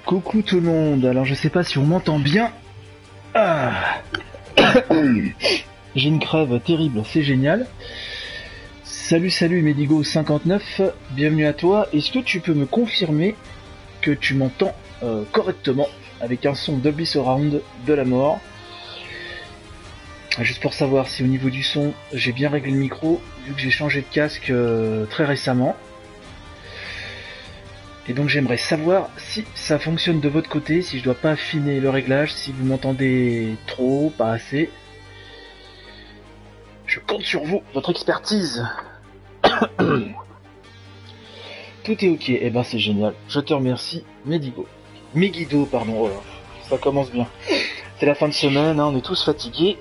Coucou tout le monde, alors je sais pas si on m'entend bien. Ah. J'ai une crève terrible, c'est génial. Salut Medigo59, bienvenue à toi. Est-ce que tu peux me confirmer que tu m'entends correctement avec un son Dolby Surround de la mort? Juste pour savoir si au niveau du son j'ai bien réglé le micro, vu que j'ai changé de casque très récemment. Et donc j'aimerais savoir si ça fonctionne de votre côté, si je dois pas affiner le réglage, si vous m'entendez trop, pas assez. Je compte sur vous, votre expertise. Tout est ok, et ben c'est génial. Je te remercie, Megiddo, pardon, oh là, ça commence bien. C'est la fin de semaine, hein, on est tous fatigués,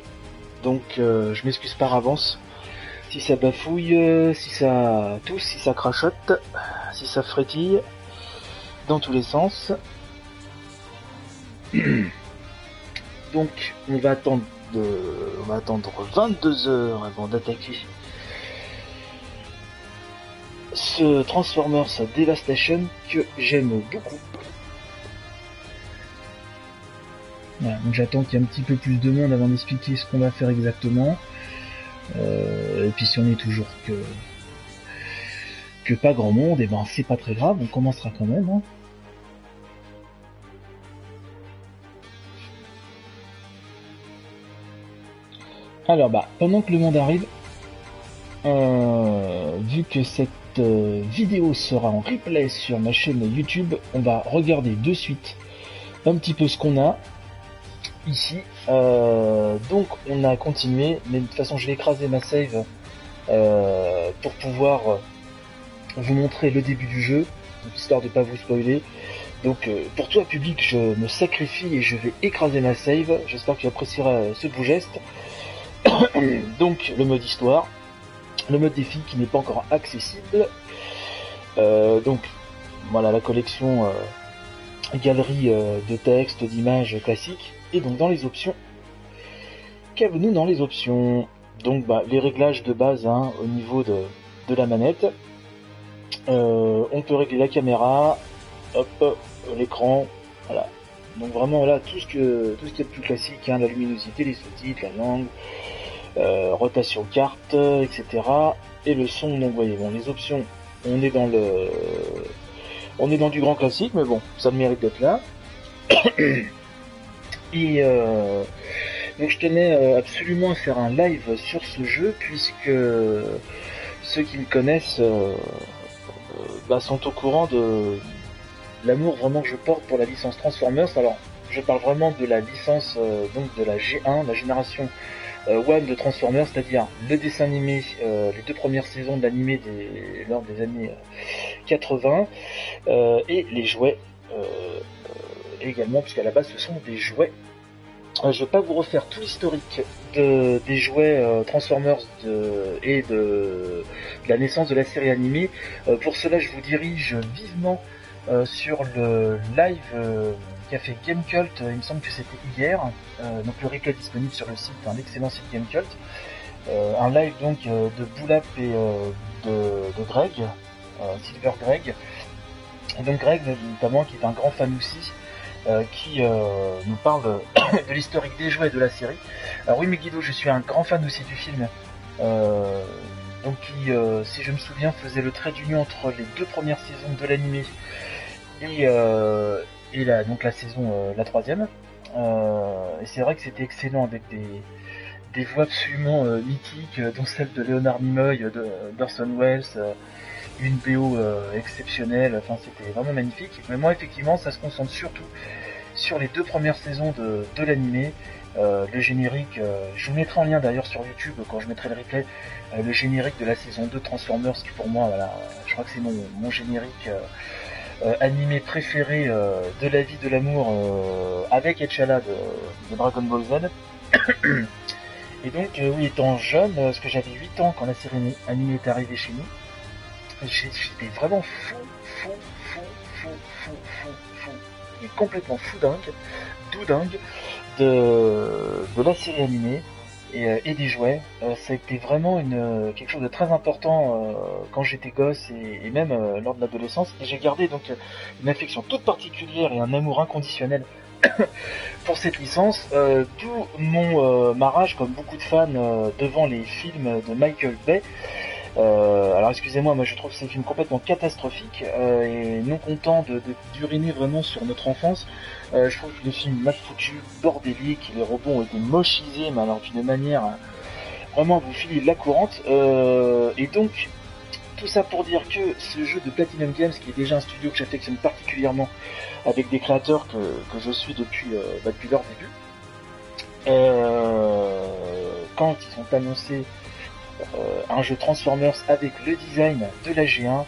donc je m'excuse par avance. Si ça bafouille, si ça tousse, si ça crachote, si ça frétille, dans tous les sens. Donc on va attendre 22 heures avant d'attaquer ce Transformers Devastation que j'aime beaucoup. Voilà, donc j'attends qu'il y ait un petit peu plus de monde avant d'expliquer ce qu'on va faire exactement. Et puis si on est toujours que pas grand monde, et ben c'est pas très grave, on commencera quand même. Hein. Alors pendant que le monde arrive, vu que cette vidéo sera en replay sur ma chaîne YouTube, on va regarder de suite un petit peu ce qu'on a ici. Donc on a continué, mais de toute façon je vais écraser ma save pour pouvoir vous montrer le début du jeu, histoire de pas vous spoiler. Donc pour toi public, je me sacrifie et je vais écraser ma save. J'espère que tu apprécieras ce beau geste. Donc le mode histoire, le mode défi qui n'est pas encore accessible. Donc voilà la collection galerie de textes, d'images classiques. Et donc dans les options, qu'avons-nous dans les options? Donc les réglages de base hein, au niveau de la manette. On peut régler la caméra, hop, l'écran, voilà. Donc vraiment là tout ce qui est plus classique, hein, la luminosité, les sous-titres, la langue, rotation carte, etc. Et le son, donc vous voyez, bon les options, on est dans du grand classique, mais bon, ça mérite d'être là. Et donc je tenais absolument à faire un live sur ce jeu, puisque ceux qui me connaissent sont au courant de l'amour vraiment que je porte pour la licence Transformers. Alors je parle vraiment de la licence donc de la G1, la génération One de Transformers, c'est-à-dire le dessin animé, les deux premières saisons de l'animé lors des années 80, et les jouets également, puisqu'à la base ce sont des jouets. Je ne vais pas vous refaire tout l'historique des jouets Transformers et de la naissance de la série animée. Pour cela, je vous dirige vivement sur le live qu'a fait Gamecult, il me semble que c'était hier. Donc le replay est disponible sur le site, l'excellent site Gamecult. Un live donc de Boulap et de Greg, Silver Greg. Et donc Greg notamment qui est un grand fan aussi. Qui nous parle de l'historique des jouets de la série. Alors oui Megiddo, je suis un grand fan aussi du film, donc qui, si je me souviens, faisait le trait d'union entre les deux premières saisons de l'animé et donc la saison, la troisième. Et c'est vrai que c'était excellent avec des voix absolument mythiques, dont celle de Leonard Nimoy, d'Orson Welles, une BO exceptionnelle, enfin c'était vraiment magnifique. Mais moi effectivement ça se concentre surtout sur les deux premières saisons de l'animé. Le générique, je vous mettrai en lien d'ailleurs sur YouTube quand je mettrai le replay, le générique de la saison 2 Transformers qui pour moi, voilà, je crois que c'est mon générique animé préféré de la vie, de l'amour, avec Etchala de Dragon Ball Z. Et donc oui, étant jeune, parce que j'avais 8 ans quand la série animée est arrivée chez nous, j'étais vraiment fou, et complètement doudingue de la série animée. et des jouets. Ça a été vraiment quelque chose de très important quand j'étais gosse et même lors de l'adolescence. Et j'ai gardé donc une affection toute particulière et un amour inconditionnel pour cette licence, d'où ma rage, comme beaucoup de fans, devant les films de Michael Bay. Alors excusez-moi, moi je trouve ces films complètement catastrophiques et non content d'uriner vraiment sur notre enfance. Je trouve que les films mal foutus, bordéliques, les robots ont été mochisés, mais alors d'une manière vraiment à vous filer la courante. Et donc tout ça pour dire que ce jeu de Platinum Games, qui est déjà un studio que j'affectionne particulièrement, avec des créateurs que je suis depuis leur début, quand ils ont annoncé un jeu Transformers avec le design de la G1.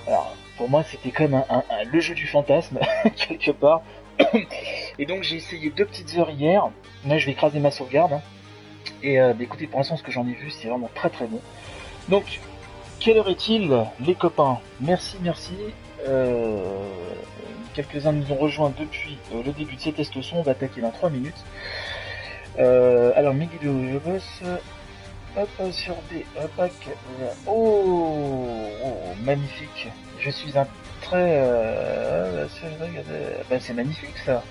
Alors, pour moi, c'était comme le jeu du fantasme, quelque part. Et donc, j'ai essayé 2 petites heures hier. Là, je vais écraser ma sauvegarde. Hein. Et écoutez, pour l'instant, ce que j'en ai vu, c'est vraiment très très bon. Donc, quelle heure est-il, les copains? Merci. Quelques-uns nous ont rejoints depuis le début de ces tests son. On va attaquer dans 3 minutes. Alors, Miguel, je bosse... Hop, sur D, hop, oh, magnifique. Je suis un très... bah, c'est magnifique ça.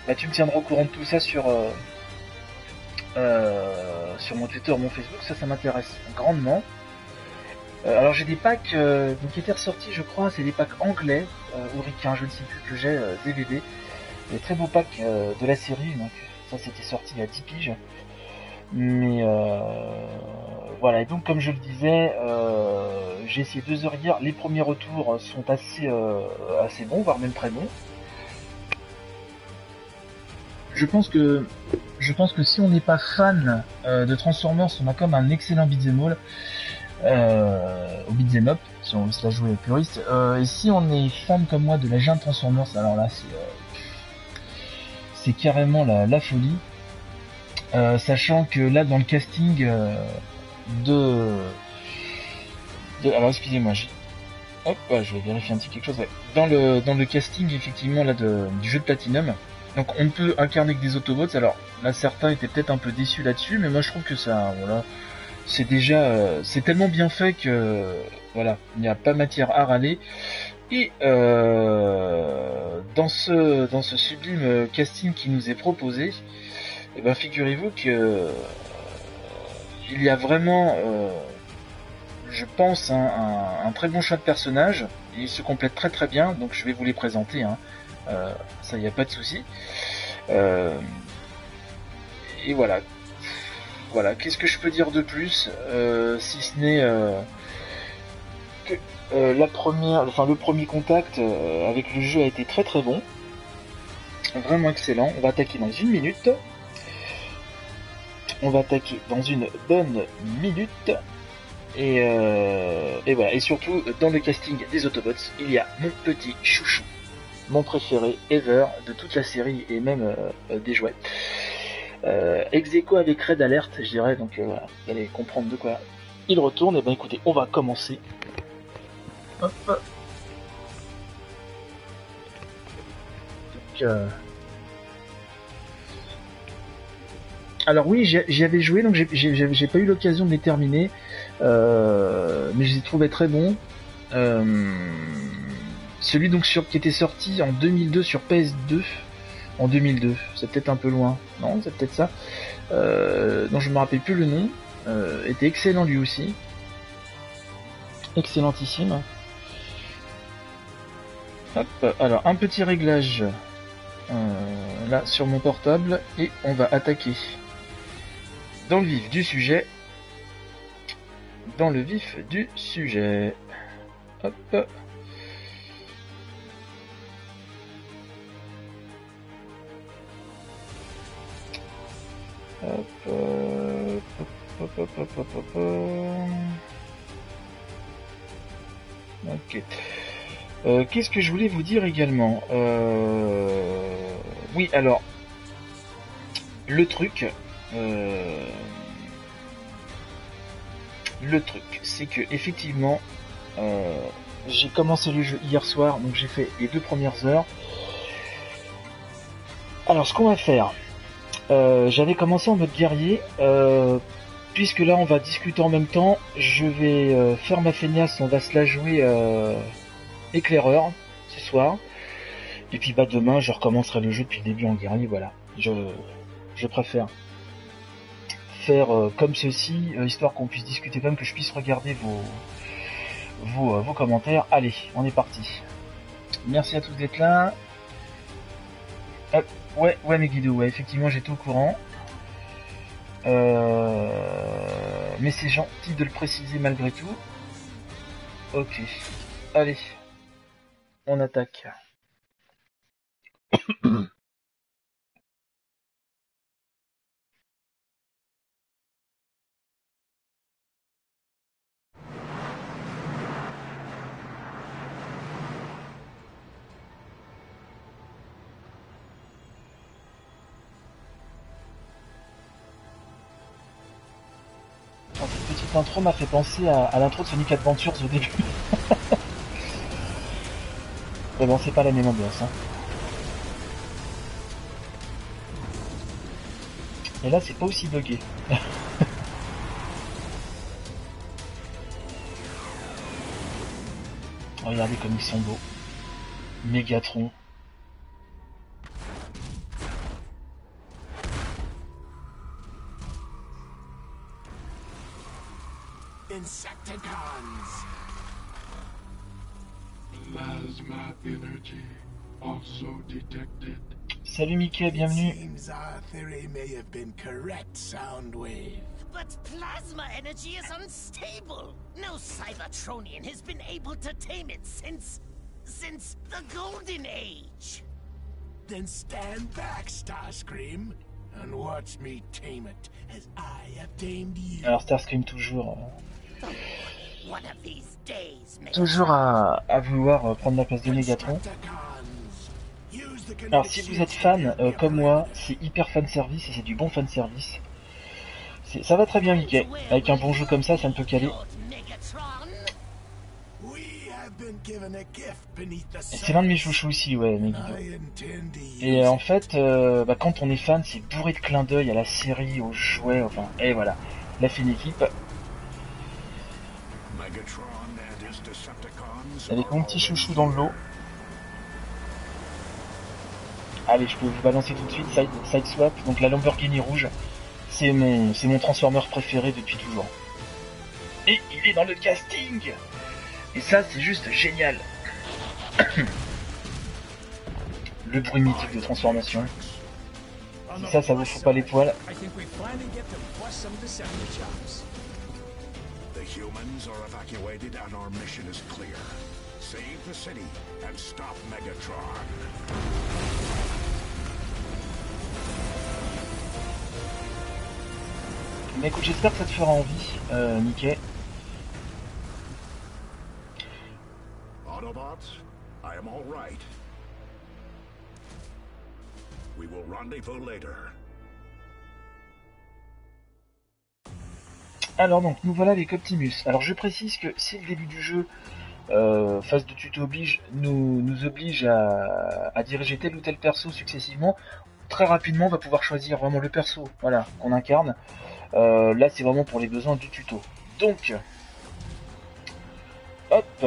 Bah, tu me tiendras au courant de tout ça sur mon Twitter, mon Facebook, ça m'intéresse grandement. Alors j'ai des packs qui étaient ressortis, je crois, c'est des packs anglais, ou ricains, je ne sais plus, que j'ai DVD. Des très beaux packs de la série, donc ça c'était sorti il y a 10 piges. Mais voilà, et donc comme je le disais, j'ai essayé 2 heures hier. Les premiers retours sont assez bons, voire même très bons. Je pense que si on n'est pas fan de Transformers, on a comme un excellent beat'em all, au beat'em up, si on veut se la jouer puriste. Et si on est fan comme moi de la G1 Transformers, alors là c'est carrément la folie. Sachant que là dans le casting alors excusez-moi, je vais vérifier un petit quelque chose. Ouais. Dans le casting effectivement là du jeu de Platinum, donc on peut incarner que des Autobots. Alors là certains étaient peut-être un peu déçus là-dessus, mais moi je trouve que ça, voilà, c'est déjà c'est tellement bien fait que voilà, il n'y a pas matière à râler. Et dans ce sublime casting qui nous est proposé, et ben figurez-vous que il y a vraiment, je pense, un très bon choix de personnages. Ils se complètent très très bien, donc je vais vous les présenter. Hein. Ça, y a pas de souci. Et voilà. Voilà. Qu'est-ce que je peux dire de plus, si ce n'est que le premier contact avec le jeu a été très très bon, vraiment excellent. On va attaquer dans 1 minute. On va attaquer dans une bonne minute. Et voilà. Et surtout, dans le casting des Autobots, il y a mon petit chouchou, mon préféré ever de toute la série et même des jouets. Ex-aequo avec Red Alert, je dirais. Donc voilà, vous allez comprendre de quoi il retourne. Et ben écoutez, on va commencer. Hop. Donc, alors oui, j'y avais joué, donc j'ai pas eu l'occasion de les terminer, mais je les trouvais très bons. Celui donc qui était sorti en 2002 sur PS2, en 2002, c'est peut-être un peu loin, non, c'est peut-être ça, dont je me rappelle plus le nom, était excellent lui aussi, excellentissime. Hop, alors un petit réglage là sur mon portable et on va attaquer dans le vif du sujet. Hop. Ok. Qu'est-ce que je voulais vous dire également, oui, alors le truc c'est que effectivement j'ai commencé le jeu hier soir, donc j'ai fait les 2 premières heures. Alors ce qu'on va faire, J'avais commencé en mode guerrier. Puisque là on va discuter en même temps, je vais faire ma feignasse, on va se la jouer éclaireur ce soir. Et puis bah demain je recommencerai le jeu depuis le début en guerrier, voilà. Je préfère faire comme ceci, histoire qu'on puisse discuter quand même, que je puisse regarder vos commentaires. Allez, on est parti. Merci à tous d'être là. Hop, ouais Megiddo, ouais, effectivement j'étais au courant. Mais c'est gentil de le préciser malgré tout. Ok, allez, on attaque. Cette petite intro m'a fait penser à l'intro de Sonic Adventures au début. Mais bon, c'est pas la même ambiance. Hein. Et là, c'est pas aussi buggé. Regardez comme ils sont beaux. Mégatron. Insecticons. Plasma energy also detected. Salut Mickey, bienvenue. Seems our theory may have been correct, Soundwave. But plasma energy is unstable. No Cybertronian has been able to tame it since the Golden Age. Then stand back, Starscream, and watch me tame it as I have tamed you. Alors Starscream toujours... One of these days, toujours à vouloir prendre la place de Megatron. Alors si vous êtes fan comme moi, c'est hyper fan service et c'est du bon fan service. Ça va très bien Mickey, avec un bon jeu comme ça ne peut qu'aller. Et c'est l'un de mes chouchous aussi, ouais, Megiddo. Et en fait, quand on est fan, c'est bourré de clins d'œil à la série, aux jouets, enfin, et voilà, la fine équipe. Avec mon petit chouchou dans le lot. Allez, je peux vous balancer tout de suite, side swap, donc la Lamborghini rouge, c'est mon Transformer préféré depuis toujours. Et il est dans le casting. Et ça, c'est juste génial. Le bruit mythique de transformation. Si ça vous fout pas les poils. The humans are evacuated and our mission is clear. Save the city and stop Megatron. Mais écoute, j'espère que ça te fera envie, Mickey. Autobots, I am all right. We will rendezvous later. Alors donc, nous voilà avec Optimus. Alors je précise que si le début du jeu, phase de tuto oblige, nous oblige à diriger tel ou tel perso successivement, très rapidement on va pouvoir choisir vraiment le perso, voilà, qu'on incarne. Là c'est vraiment pour les besoins du tuto. Donc, hop,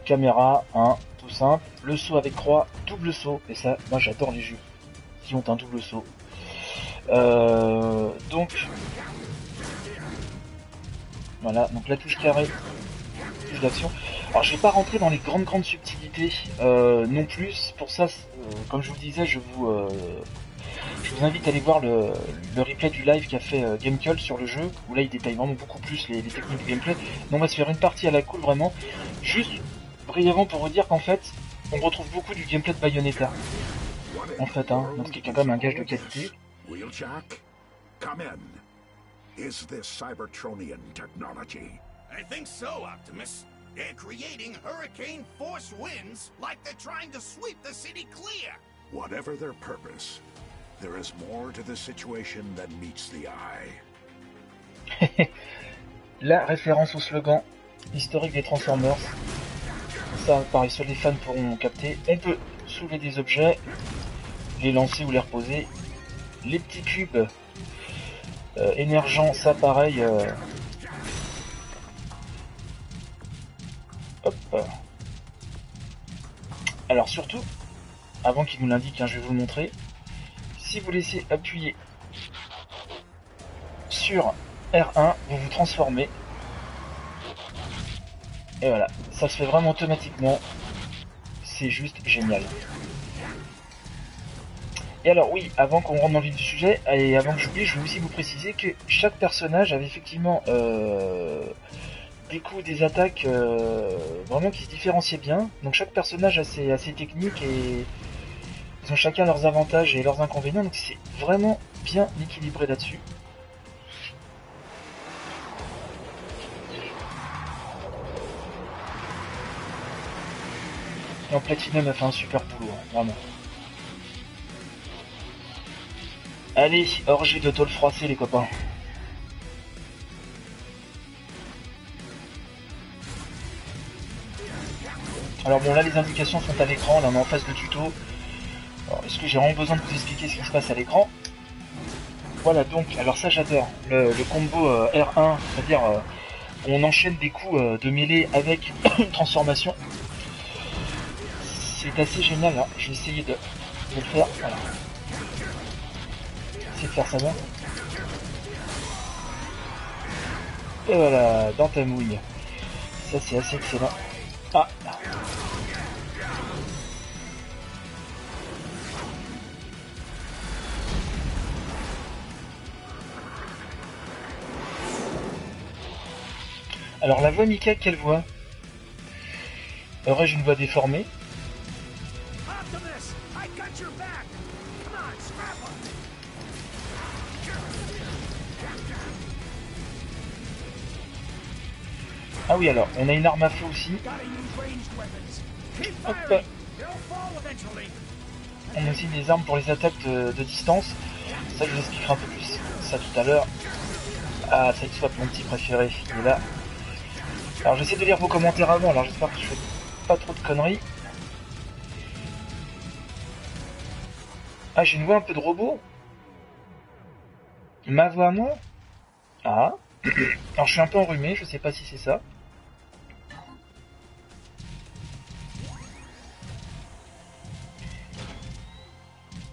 caméra, tout simple, le saut avec croix, double saut, et ça, moi j'adore les jeux qui ont un double saut. Donc, voilà, donc la touche carré, touche d'action. Alors je vais pas rentrer dans les grandes subtilités non plus, pour ça, comme je vous le disais, je vous invite à aller voir le replay du live qu'a fait Gamecult sur le jeu, où là il détaille vraiment beaucoup plus les techniques de gameplay. Donc on va se faire une partie à la cool vraiment, juste brièvement pour vous dire qu'en fait, on retrouve beaucoup du gameplay de Bayonetta. En fait, hein, donc c'est quand même un gage de qualité. Wheeljack, come in. Is this Cybertronian technology? I think so, Optimus. They're creating hurricane force winds like they're trying to sweep the city clear. Whatever their purpose, there is more to the situation than meets the eye. La référence au slogan historique des Transformers. Ça, pareil, seuls les fans pourront capter. Elle peut soulever des objets, les lancer ou les reposer. Les petits cubes émergents, ça pareil. Hop. Alors surtout, avant qu'il nous l'indique, hein, je vais vous le montrer. Si vous laissez appuyer sur R1, vous vous transformez. Et voilà, ça se fait vraiment automatiquement. C'est juste génial. Et alors oui, avant qu'on rentre dans le vif du sujet, et avant que j'oublie, je vais aussi vous préciser que chaque personnage avait effectivement des coups, des attaques vraiment qui se différenciaient bien. Donc chaque personnage a ses techniques et ils ont chacun leurs avantages et leurs inconvénients. Donc c'est vraiment bien équilibré là-dessus. Et en Platinum a fait un super boulot, hein, vraiment. Allez, orgie de tôle froissée les copains. Alors bon là les indications sont à l'écran, là on est en phase de tuto. Alors est-ce que j'ai vraiment besoin de vous expliquer ce qui se passe à l'écran? Voilà donc, alors ça j'adore, le combo R1, c'est-à-dire on enchaîne des coups de mêlée avec une transformation. C'est assez génial, hein. Je vais essayer de le faire, voilà. Essayer de faire ça bien. Et voilà, dans ta mouille. Ça c'est assez excellent. Ah. Alors la voix Mika, quelle voix? Aurais-je une voix déformée? Ah oui, alors, on a une arme à feu aussi. Hop. On a aussi des armes pour les attaques de distance. Ça, je vous expliquerai un peu plus ça tout à l'heure. Ah, ça soit mon petit préféré, il est là. Alors, j'essaie de lire vos commentaires avant, alors j'espère que je fais pas trop de conneries. Ah, j'ai une voix un peu de robot. Ma voix à moi? Ah. Alors, je suis un peu enrhumé, je sais pas si c'est ça.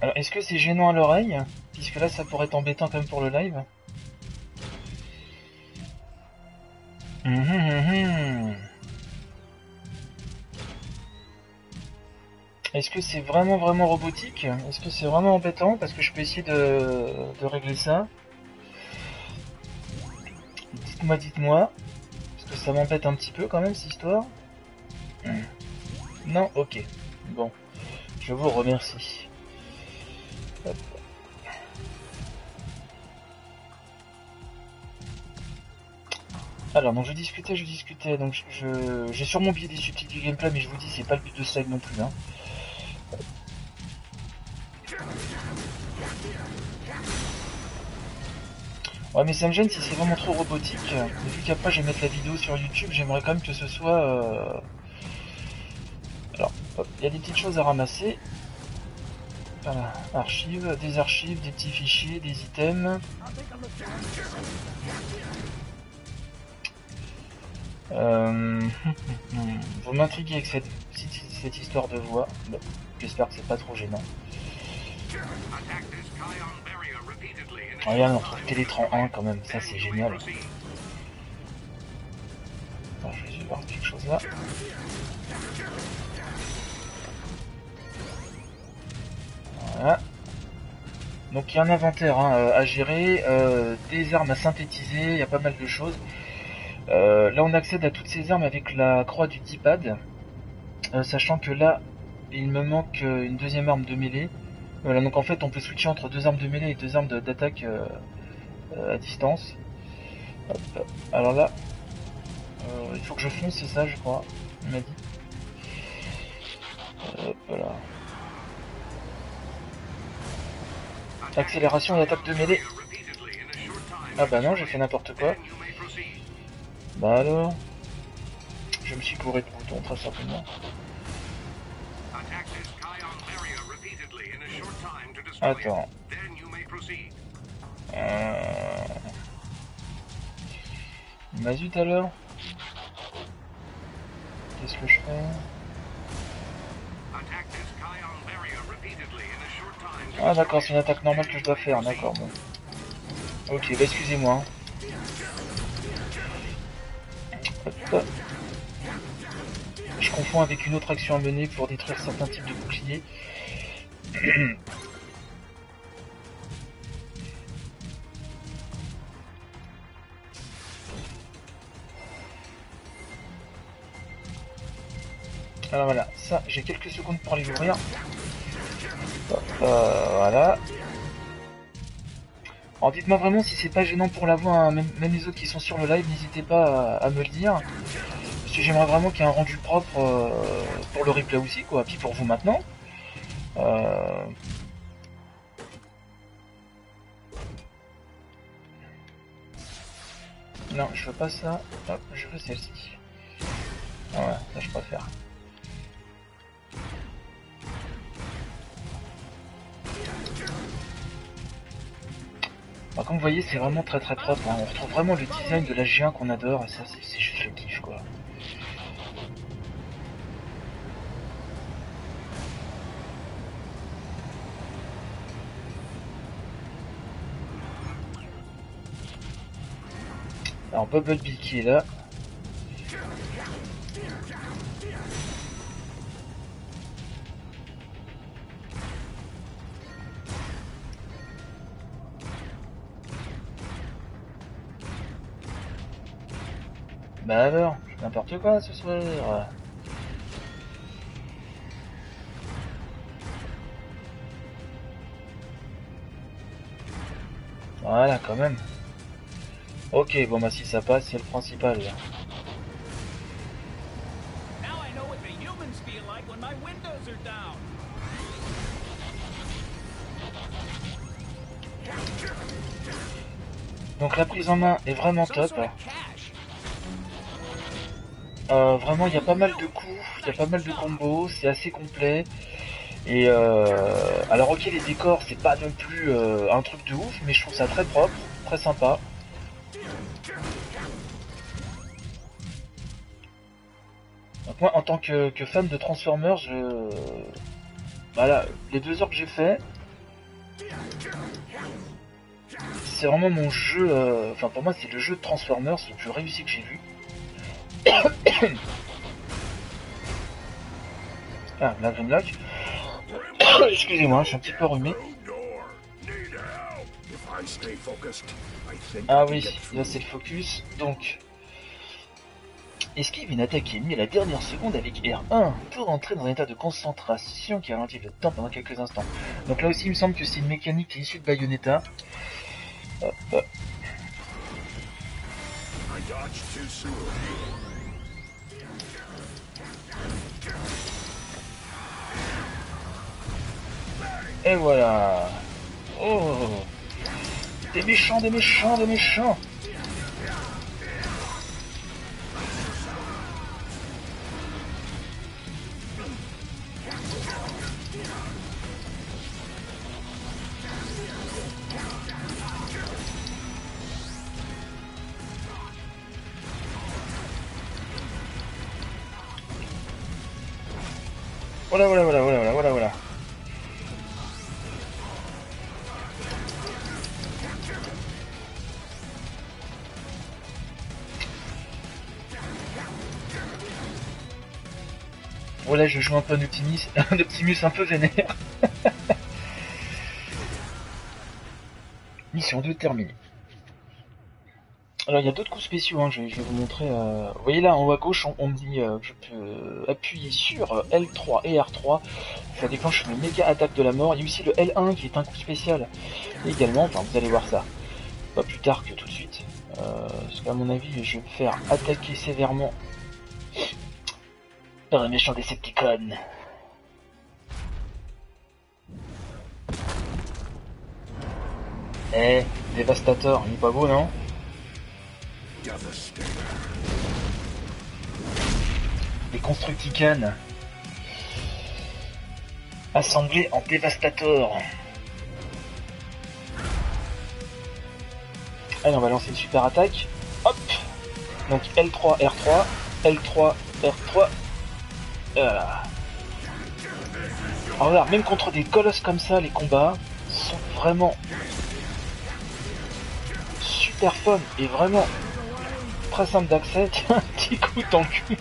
Alors, est-ce que c'est gênant à l'oreille? Puisque là, ça pourrait être embêtant quand même pour le live. Est-ce que c'est vraiment robotique? Est-ce que c'est vraiment embêtant? Parce que je peux essayer de régler ça. Dites-moi. Parce que ça m'embête un petit peu quand même, cette histoire. Non? Ok. Bon. Je vous remercie. Hop. Alors, donc je discutais, donc j'ai sûrement oublié des subtilités du gameplay, mais je vous dis, c'est pas le but de ce live non plus, hein. Ouais, mais ça me gêne si c'est vraiment trop robotique. Et vu qu'après je vais mettre la vidéo sur YouTube, j'aimerais quand même que ce soit... Alors, hop, il y a des petites choses à ramasser. Voilà, archives, des petits fichiers, des items. Vous m'intriguez avec cette histoire de voix. Bon, j'espère que c'est pas trop gênant. Regarde, on retrouve Télétran 1 quand même, ça c'est génial. Alors, je vais essayer de voir quelque chose là. Voilà. Donc il y a un inventaire hein, à gérer, des armes à synthétiser, il y a pas mal de choses. Là on accède à toutes ces armes avec la croix du D-pad, sachant que là il me manque une deuxième arme de mêlée. Voilà, donc en fait on peut switcher entre deux armes de mêlée et deux armes d'attaque à distance. Hop. Alors là, il faut que je fonce, c'est ça je crois, il m'a dit. Voilà. Accélération et attaque de mêlée. Ah bah non, j'ai fait n'importe quoi. Bah alors, je me suis couré de bouton très simplement. Attends. Bah zut alors. Qu'est-ce que je fais? Ah d'accord, c'est une attaque normale que je dois faire, d'accord, bon. Ok, bah excusez-moi. Hop. Je confonds avec une autre action à mener pour détruire certains types de boucliers. Alors voilà, ça, j'ai quelques secondes pour aller l'ouvrir. Voilà. Alors dites-moi vraiment si c'est pas gênant pour la voix, hein. Même les autres qui sont sur le live, n'hésitez pas à me le dire. Parce que j'aimerais vraiment qu'il y ait un rendu propre pour le replay aussi, quoi. Puis pour vous maintenant. Non, je veux pas ça. Hop, je veux celle-ci. Ah ouais, ça je préfère. Bah, comme vous voyez, c'est vraiment très propre, hein. On retrouve vraiment le design de la G1 qu'on adore, et ça c'est juste le kiff, quoi. Alors Bumblebee qui est là. Bah alors, n'importe quoi ce soir. Voilà, quand même. Ok, bon bah si ça passe, c'est le principal. Là. Donc la prise en main est vraiment top. Vraiment, il y a pas mal de coups, il y a pas mal de combos, c'est assez complet. Et alors ok, les décors, c'est pas non plus un truc de ouf, mais je trouve ça très propre, très sympa. Donc moi, en tant que fan de Transformers, voilà, les 2 heures que j'ai fait, c'est vraiment mon jeu, enfin pour moi c'est le jeu de Transformers le plus réussi que j'ai vu. Ah, la Grimlock. Excusez-moi, je suis un petit peu rhumé. Ah oui, là c'est le focus, donc... Esquive une attaque ennemie à la dernière seconde avec R1 pour entrer dans un état de concentration qui ralentit le temps pendant quelques instants. Donc là aussi il me semble que c'est une mécanique qui est issue de Bayonetta. Hop. Et voilà. Oh, des méchants, des méchants, des méchants. Voilà. Voilà, je joue un peu un Optimus un peu vénère. Mission 2 terminée. Alors il y a d'autres coups spéciaux, hein. Je vais vous montrer. Vous voyez là en haut à gauche, on me dit que je peux appuyer sur L3 et R3. Ça déclenche une méga attaque de la mort. Il y a aussi le L1 qui est un coup spécial également. Enfin, vous allez voir ça. Pas plus tard que tout de suite. Parce qu'à mon avis, je vais me faire attaquer sévèrement par un méchant Decepticon. Eh, Dévastator, il est pas beau, non? Les Constructicans assemblés en Dévastator. Allez, on va lancer une super attaque. Hop. Donc L3, R3, L3, R3. Voilà. Alors regarde, même contre des colosses comme ça, les combats sont vraiment super fun et vraiment très simple d'accès. Tiens, un petit coup dans le cul.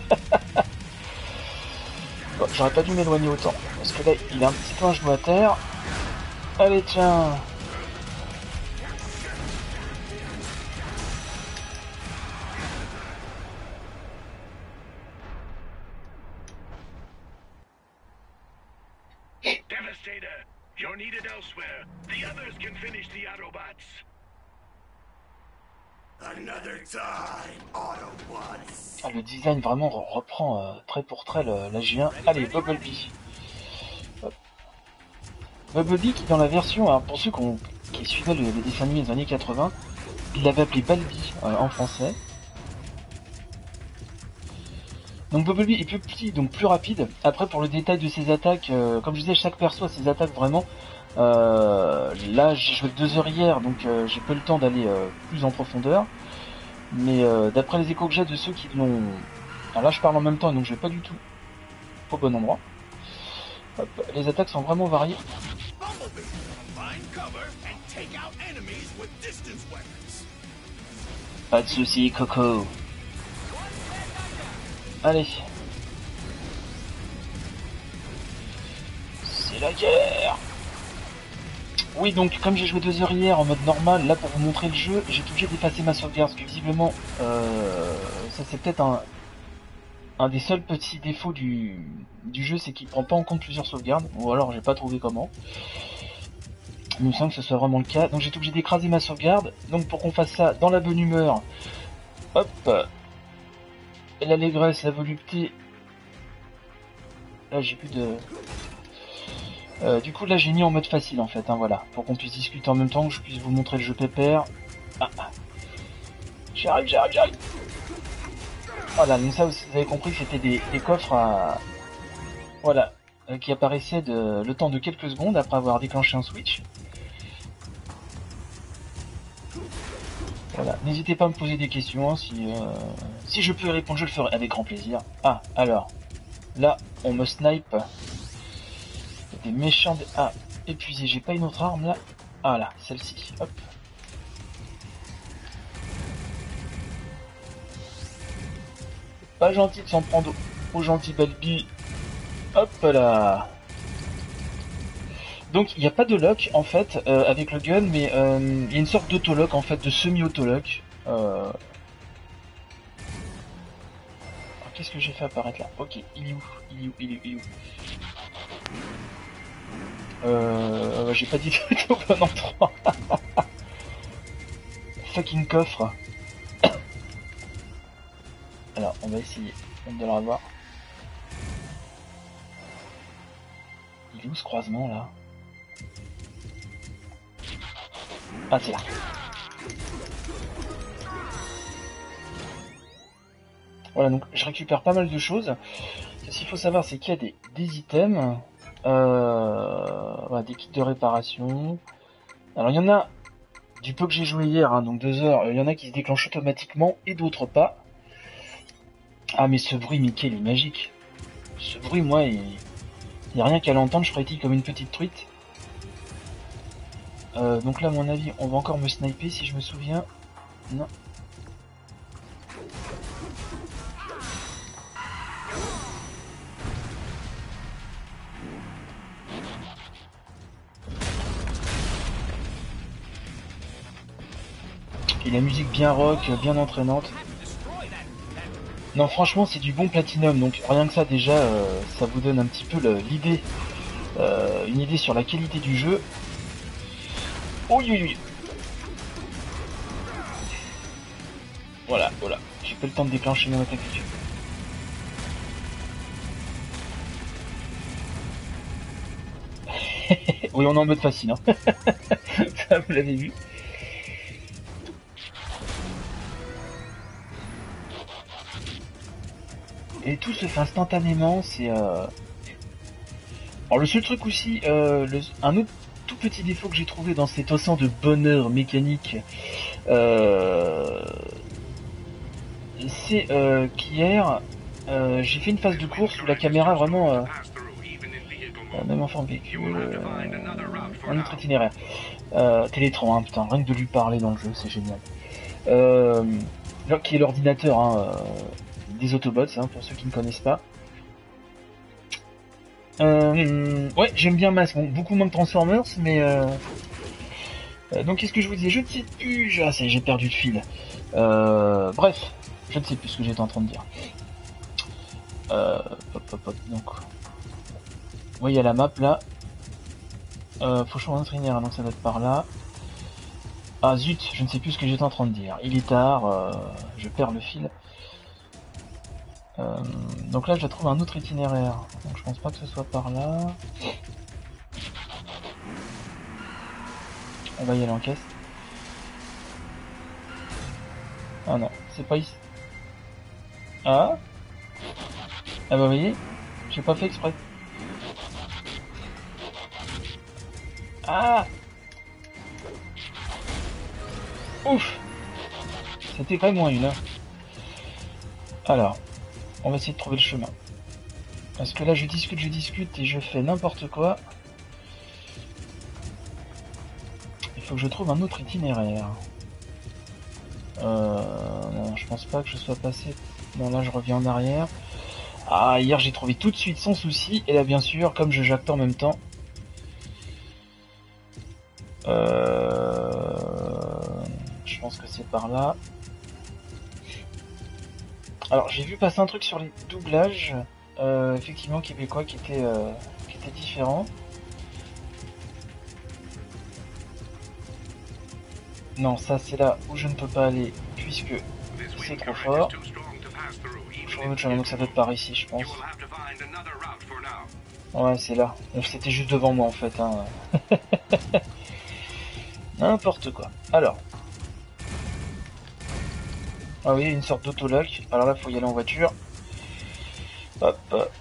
Bon, j'aurais pas dû m'éloigner autant, parce que là, il a un petit peu un genou à terre. Allez, tiens. Devastator, you're needed elsewhere. The others can finish the Autobots. Another time, Autobots. Ah, le design vraiment reprend trait pour trait la J1. Allez, Bumblebee. Hop. Bumblebee qui dans la version, alors pour ceux qui suivaient les dessins animés des années 80, il l'avait appelé Balbi en français. Donc Bumblebee est plus petit, donc plus rapide. Après pour le détail de ses attaques, comme je disais, chaque perso a ses attaques vraiment. Là j'ai joué 2 heures hier, donc j'ai pas eu le temps d'aller plus en profondeur. Mais d'après les échos que j'ai de ceux qui l'ont... Alors là je parle en même temps, donc je vais pas du tout au bon endroit. Hop, les attaques sont vraiment variées. Bumblebee, find cover and take out enemies with distance weapons. Pas de soucis, Coco. Allez. C'est la guerre. Oui, donc comme j'ai joué 2 heures hier en mode normal, là pour vous montrer le jeu, j'ai été obligé d'effacer ma sauvegarde, parce que visiblement, ça c'est peut-être un des seuls petits défauts du jeu, c'est qu'il prend pas en compte plusieurs sauvegardes, ou alors j'ai pas trouvé comment. Il me semble que ce soit vraiment le cas, donc j'ai été obligé d'écraser ma sauvegarde, donc pour qu'on fasse ça dans la bonne humeur, hop, l'allégresse, la volupté, là j'ai plus de... du coup là j'ai mis en mode facile en fait, hein, voilà, pour qu'on puisse discuter en même temps, que je puisse vous montrer le jeu pépère. Ah, j'arrive. Voilà, donc ça vous avez compris que c'était des coffres à... Voilà, qui apparaissaient le temps de quelques secondes après avoir déclenché un switch. Voilà, n'hésitez pas à me poser des questions, hein, si je peux y répondre je le ferai avec grand plaisir. Ah, alors, là on me snipe. Des méchants... Ah, épuisé, j'ai pas une autre arme là. Ah là, celle-ci, hop. Pas gentil de s'en prendre au gentil Balbi. Hop là. Donc il n'y a pas de lock en fait avec le gun, mais il y a une sorte d'autolock en fait, de semi-autolock. Qu'est-ce que j'ai fait apparaître là? Ok, il est où? J'ai pas dit que c'était au bon endroit. Fucking coffre. Alors, on va essayer de le revoir. Il est où ce croisement là? Ah, c'est là. Voilà, donc je récupère pas mal de choses. Ce qu'il faut savoir, c'est qu'il y a des items. Voilà, des kits de réparation. Alors il y en a, du peu que j'ai joué hier, hein, donc 2 heures, il y en a qui se déclenchent automatiquement et d'autres pas. Ah mais ce bruit, Mickey, il est magique. Ce bruit, moi, il n'y a rien qu'à l'entendre, je frétille comme une petite truite. Donc là, à mon avis, on va encore me sniper si je me souviens. Non. Et la musique bien rock, bien entraînante. Non, franchement, c'est du bon Platinum, donc rien que ça déjà, ça vous donne un petit peu l'idée, une idée sur la qualité du jeu. Oui. Voilà, j'ai pas le temps de déclencher mon attaque dessus. Oui, on est en mode facile, hein. Ça, vous l'avez vu. Et tout se fait instantanément, c'est... Alors le seul truc aussi, un autre tout petit défaut que j'ai trouvé dans cet océan de bonheur mécanique C'est qu'hier, j'ai fait une phase de course où la caméra vraiment, même en forme véhicule, un autre itinéraire. Télétron, hein, putain, rien que de lui parler dans le jeu, c'est génial. Qui est l'ordinateur des Autobots, hein, pour ceux qui ne connaissent pas. Ouais, j'aime bien Mask, bon, beaucoup moins que Transformers, mais donc qu'est-ce que je vous disais? Je ne sais plus, j'ai perdu le fil. Bref, je ne sais plus ce que j'étais en train de dire. Donc, vous voyez la map là. Faut changer un traîner, donc ça doit être par là. Ah zut, je ne sais plus ce que j'étais en train de dire. Il est tard, je perds le fil. Donc là je trouve un autre itinéraire. Donc je pense pas que ce soit par là. On va y aller en caisse. Ah non, c'est pas ici. Ah bah vous voyez, j'ai pas fait exprès. Ah ouf. C'était quand même moins une. Alors, on va essayer de trouver le chemin. Parce que là je discute et je fais n'importe quoi. Il faut que je trouve un autre itinéraire. Non, je pense pas que je sois passé. Non, là je reviens en arrière. Ah, hier j'ai trouvé tout de suite sans souci. Et là bien sûr, comme je jacte en même temps. Je pense que c'est par là. Alors j'ai vu passer un truc sur les doublages, effectivement québécois qui était différent. Non, ça c'est là où je ne peux pas aller puisque c'est trop fort. Je vois autre chemin, donc ça doit être par ici, je pense. Ouais, c'est là. C'était juste devant moi en fait. Hein. N'importe quoi. Alors. Ah oui, une sorte d'autologue. Alors là, faut y aller en voiture. Hop.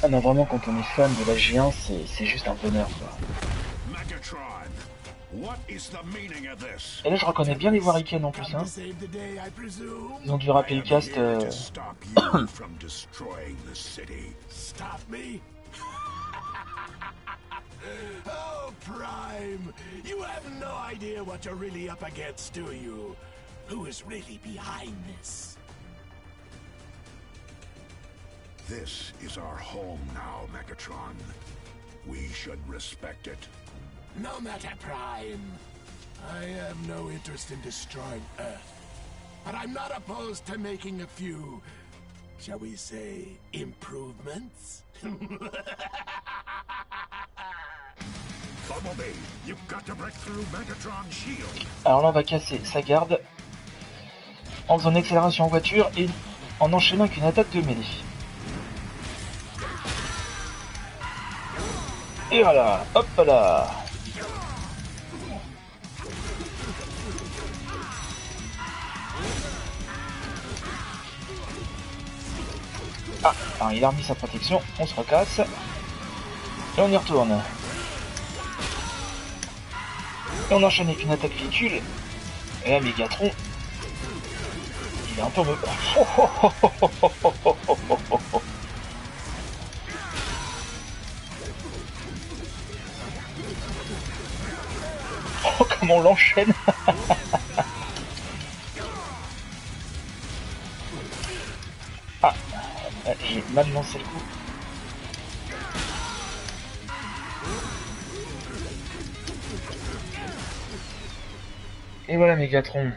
Ah non, vraiment, quand on est fan de la G1, c'est juste un bonheur, quoi. Et là, je reconnais bien les voix Riken en plus, hein. Ils ont dû rappeler le cast. Oh, Prime! You have no idea what you're really up against, do you? Who is really behind this? This is our home now, Megatron. We should respect it. No matter, Prime. I have no interest in destroying Earth. But I'm not opposed to making a few, shall we say, improvements? Bumblebee, you've got to break through Megatron's shield. Alors là, on va casser sa garde en faisant une accélération en voiture et en enchaînant avec une attaque de mêlée. Et voilà, hop là. Ah, alors il a remis sa protection, on se recasse. Et on y retourne. Et on enchaîne avec une attaque véhicule. Et là, Megatron, il est un peu... Oh, comment on l'enchaîne. Ah, j'ai mal lancé le coup. Et voilà Megatron.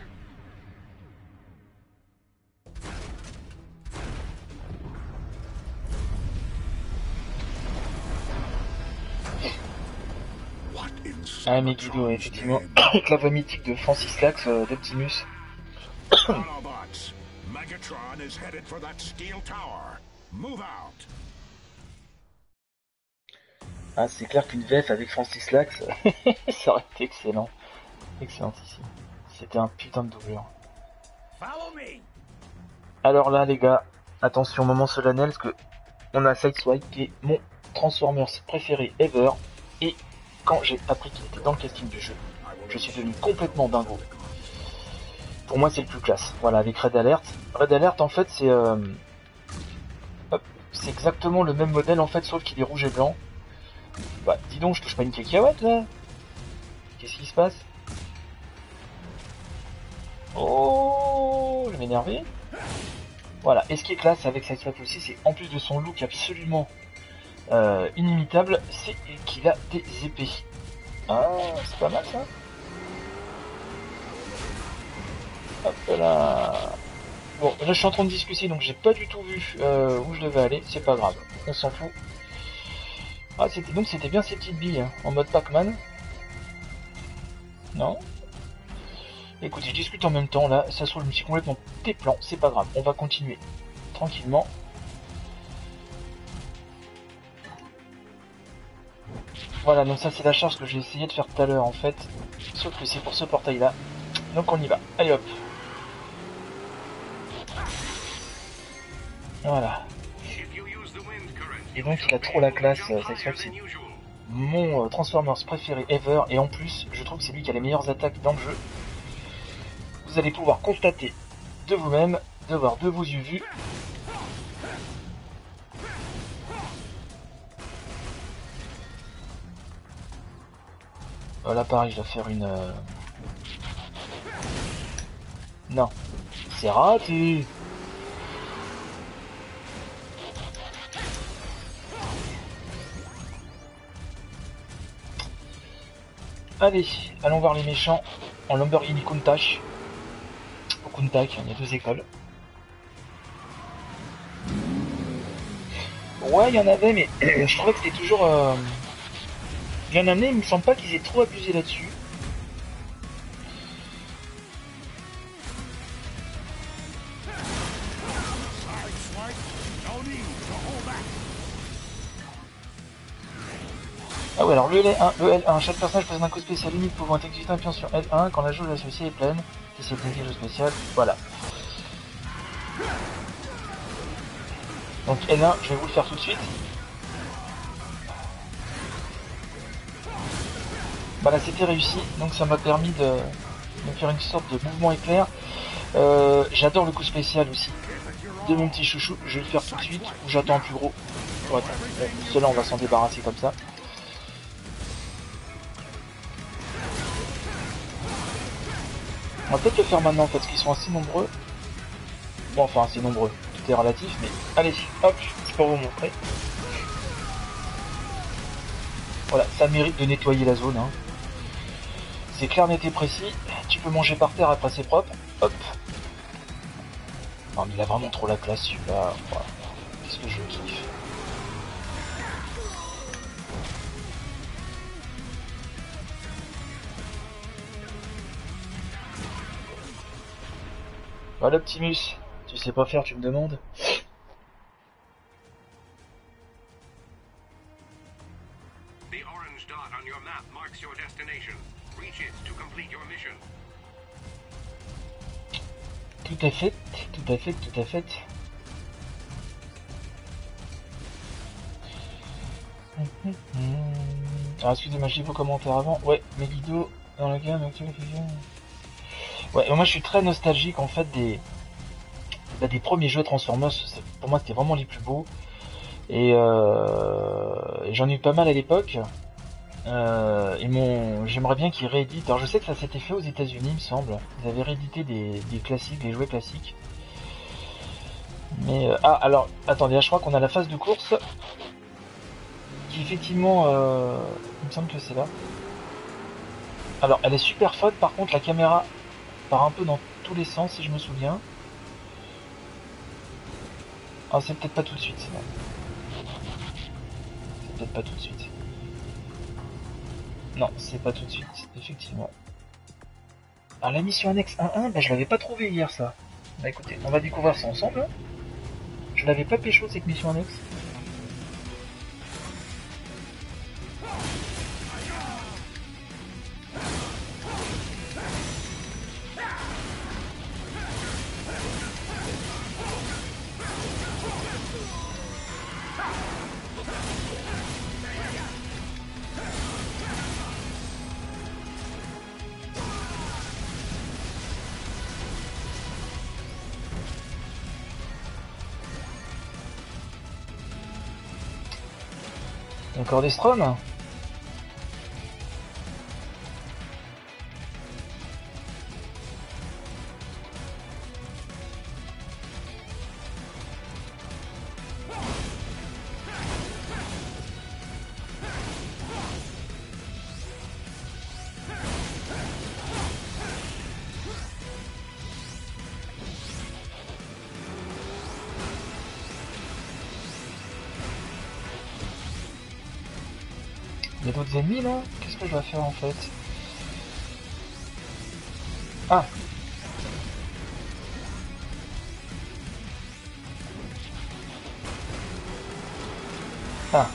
Ah, Megiddo, effectivement, avec la voix mythique de Francis Lax d'Optimus. Autobots, Megatron is headed for that steel tower. Move out. Ah, c'est clair qu'une VF avec Francis Lax, ça aurait été excellent. Excellentissime. C'était un putain de doubleur. Follow me. Alors là les gars, attention, moment solennel, parce que on a Sideswipe qui est mon Transformers préféré ever, et quand j'ai appris qu'il était dans le casting du jeu, je suis devenu complètement dingo. Pour moi c'est le plus classe, voilà, avec Red Alert. Red Alert en fait c'est exactement le même modèle en fait, sauf qu'il est rouge et blanc. Bah dis donc, je touche pas une cacahuète là. Qu'est-ce qui se passe? Oh, je vais m'énerver. Voilà, et ce qui est classe avec Sideswipe aussi, c'est en plus de son look absolument inimitable, c'est qu'il a des épées. Ah, c'est pas mal ça. Hop là. Bon, là je suis en train de discuter, donc j'ai pas du tout vu où je devais aller, c'est pas grave, on s'en fout. Ah, c'était bien ces petites billes, hein, en mode Pac-Man. Non? Écoutez, je discute en même temps, là, ça se trouve, je me suis complètement déplan, c'est pas grave, on va continuer tranquillement. Voilà, donc ça c'est la charge que j'ai essayé de faire tout à l'heure en fait, sauf que c'est pour ce portail là, donc on y va, allez hop. Voilà. Et donc il a trop la classe, Sideswipe, c'est mon Transformers préféré ever, et en plus je trouve que c'est lui qui a les meilleures attaques dans le jeu. Vous allez pouvoir constater de vous-même, de voir de vos yeux vus. Là pareil, je dois faire une... Non, c'est raté. Allez, allons voir les méchants en Lamborghini Countach. Au Countach, il y a 2 écoles. Ouais, il y en avait, mais je trouvais que c'était toujours bien amené. Il me semble pas qu'ils aient trop abusé là-dessus. Ah ouais, alors le L1, chaque personnage possède un coup spécial unique pouvant être exécuté en appuyant sur L1 quand la jauge de la celui-ci est pleine. Si c'est une jauge spéciale, voilà. Donc L1, je vais vous le faire tout de suite. Voilà, c'était réussi, donc ça m'a permis de faire une sorte de mouvement éclair. J'adore le coup spécial aussi de mon petit chouchou, je vais le faire tout de suite, ou j'attends un plus gros. Ouais, ceux-là on va s'en débarrasser comme ça. On va peut-être le faire maintenant en fait, parce qu'ils sont assez nombreux. Bon, enfin assez nombreux, tout est relatif, mais allez, hop, c'est pour vous montrer. Voilà, ça mérite de nettoyer la zone, hein. C'est clair, net et précis, tu peux manger par terre après c'est propre, hop. Non mais il a vraiment trop la classe celui-là, voilà. Qu'est-ce que je kiffe. Voilà Optimus, tu sais pas faire, tu me demandes. The orange dot on your map marks your destination. Reach it to complete your mission. Tout à fait, tout à fait, tout à fait. Alors excusez-moi, j'ai vos commentaires avant. Ouais, Megiddo dans la gamme actuelle. Ouais, moi je suis très nostalgique en fait des premiers jeux Transformers. Pour moi c'était vraiment les plus beaux. Et j'en ai eu pas mal à l'époque. J'aimerais bien qu'ils rééditent. Alors je sais que ça s'était fait aux États-Unis, il me semble. Ils avaient réédité des classiques, des jouets classiques. Mais ah, alors attendez, là je crois qu'on a la phase de course qui effectivement, il me semble que c'est là. Alors elle est super fun. Par contre la caméra part un peu dans tous les sens si je me souviens. Ah, c'est peut-être pas tout de suite. C'est peut-être pas tout de suite. Non, c'est pas tout de suite, effectivement. Alors la mission annexe 1.1, bah, je l'avais pas trouvé hier ça. Bah écoutez, on va découvrir ça ensemble. Je l'avais pas pécho cette mission annexe. Encore des Strom. Il y a d'autres ennemis là? Qu'est-ce que je dois faire en fait? Ah! Ah!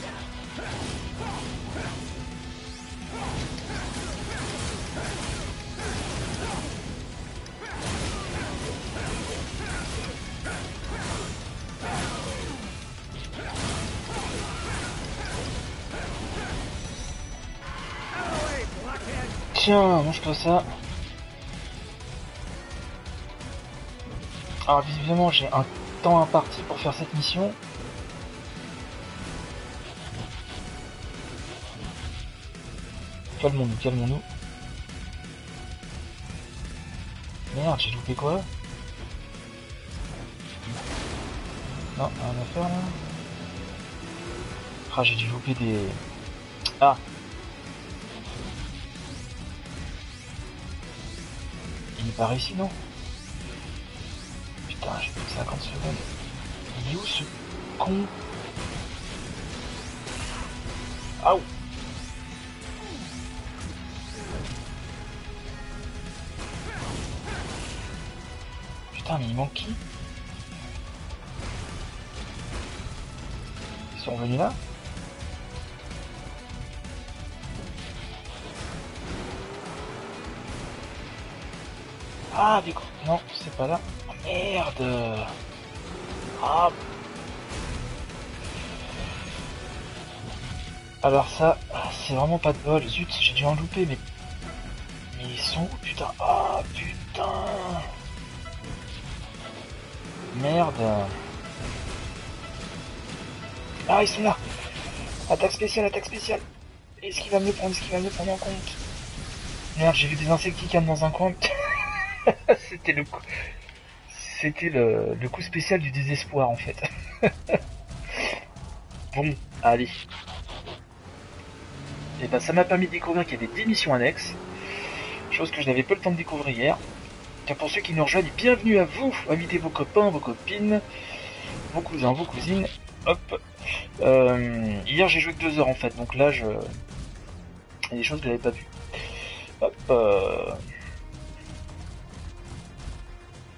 Tiens, mange-toi ça. Alors visiblement j'ai un temps imparti pour faire cette mission. Calmons-nous, calmons-nous. Merde, j'ai loupé quoi? Non, rien à faire là. Ah, j'ai dû louper des... Ah! Il est par ici, non? Putain, j'ai plus que 50 secondes. Il est où ce con? Aouh! Putain, mais il manque qui? Ils sont revenus là? Ah, des coups. Non, c'est pas là. Oh, merde! Ah! Alors ça, c'est vraiment pas de bol. Zut, j'ai dû en louper, mais... Mais ils sont où, putain? Ah, putain! Merde! Ah, ils sont là! Attaque spéciale, attaque spéciale! Est-ce qu'il va me le prendre? Est-ce qu'il va me le prendre en compte? Merde, j'ai vu des insecticales dans un coin. C'était le coup... C'était le coup spécial du désespoir, en fait. Bon, allez. Et ben, ça m'a permis de découvrir qu'il y avait des missions annexes. Chose que je n'avais pas le temps de découvrir hier. Car pour ceux qui nous rejoignent, bienvenue à vous. Invitez vos copains, vos copines, vos cousins, vos cousines. Hop. Hier, j'ai joué que 2 heures, en fait. Donc là, il y a des choses que je n'avais pas vues. Hop.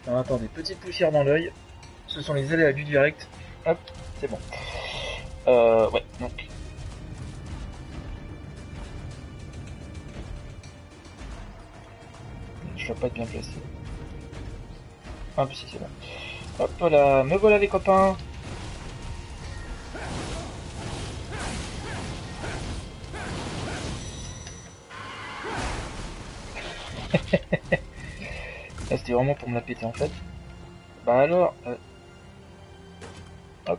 Alors, attendez, petite poussière dans l'œil. Ce sont les aléas du direct. Hop, c'est bon. Ouais, donc. Je dois pas être bien placé. Ah, bah si, c'est bon. Hop là, me voilà les copains. Là, c'était vraiment pour me la péter en fait. Bah alors, hop.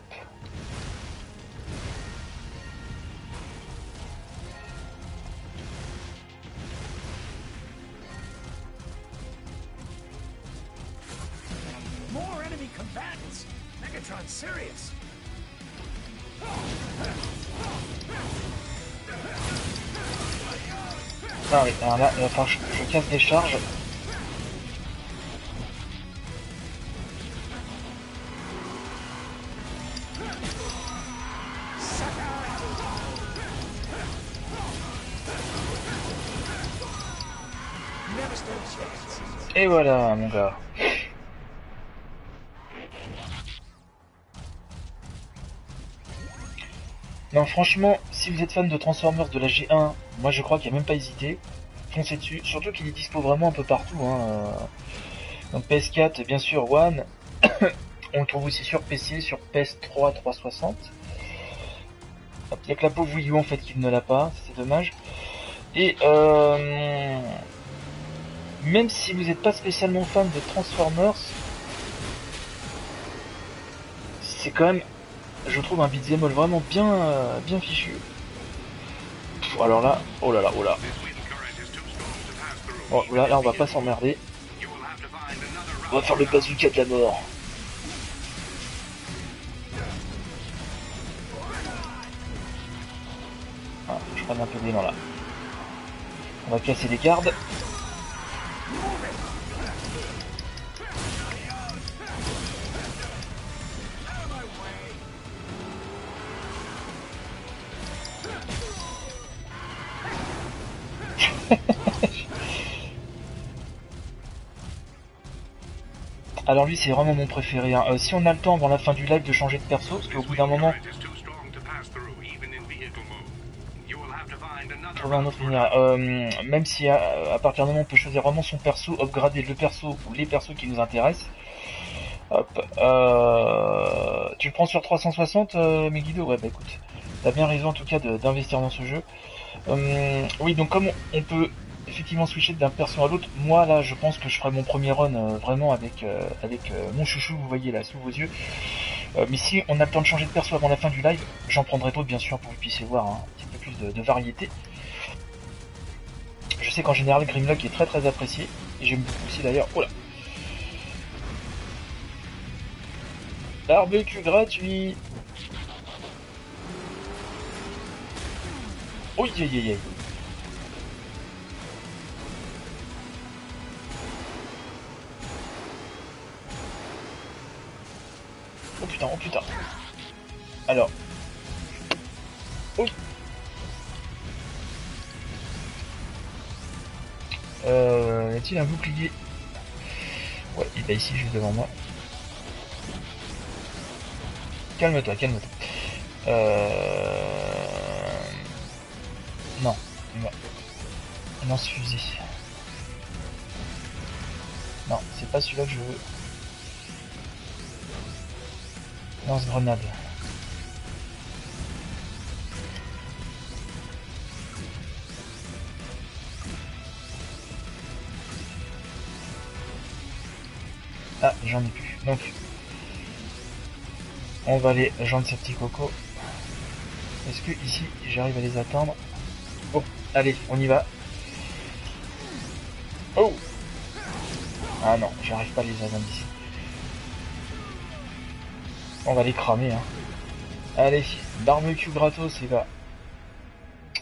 More enemy combatants. Megatron's serious. Ah oui, alors là, enfin, je casse des charges. Et voilà, mon gars. Non, franchement, si vous êtes fan de Transformers de la G1, moi je crois qu'il n'y a même pas hésité. Foncez dessus, surtout qu'il est dispo vraiment un peu partout. Hein. Donc PS4, bien sûr, One. On le trouve aussi sur PC, sur PS3 360. Il n'y a que la pauvre Wii U en fait qui ne l'a pas, c'est dommage. Et même si vous n'êtes pas spécialement fan de Transformers, c'est quand même, je trouve, un beat'em all vraiment bien fichu. alors là, oh là là, oh là. Bon, là on va pas s'emmerder. On va faire le bazooka de la mort. Ah, je prends un peu d'élan là. On va casser les gardes. Alors lui c'est vraiment mon préféré, hein. Si on a le temps avant la fin du live de changer de perso, parce qu'au bout d'un moment trouver un autre itinéraire. Même si à partir d'un moment on peut choisir vraiment son perso, upgrader le perso ou les persos qui nous intéressent. Hop, tu le prends sur 360 Megiddo? Ouais bah écoute, t'as bien raison en tout cas d'investir dans ce jeu. Oui, donc comme on peut effectivement switcher d'un perso à l'autre, moi là je pense que je ferai mon premier run vraiment avec mon chouchou, vous voyez là sous vos yeux. Mais si on a le temps de changer de perso avant la fin du live, j'en prendrai d'autres bien sûr pour que vous puissiez voir un petit peu plus de variété. Je sais qu'en général Grimlock est très très apprécié, et j'aime beaucoup aussi d'ailleurs. Oh là, barbecue gratuit. Oh aïe aïe aïe. Oh putain, oh putain. Alors. Oui. Y a-t-il un bouclier? Ouais, il est ici juste devant moi. Calme-toi, calme-toi. Non. Lance-fusée. Non, c'est pas celui-là que je veux. Lance-grenade. Ah, j'en ai plus. Donc, on va aller joindre ces petits cocos. Est-ce que ici, j'arrive à les atteindre? Oh, allez, on y va. Oh! Ah non, j'arrive pas à les atteindre ici. On va les cramer, hein. Allez, barbecue gratos, et va.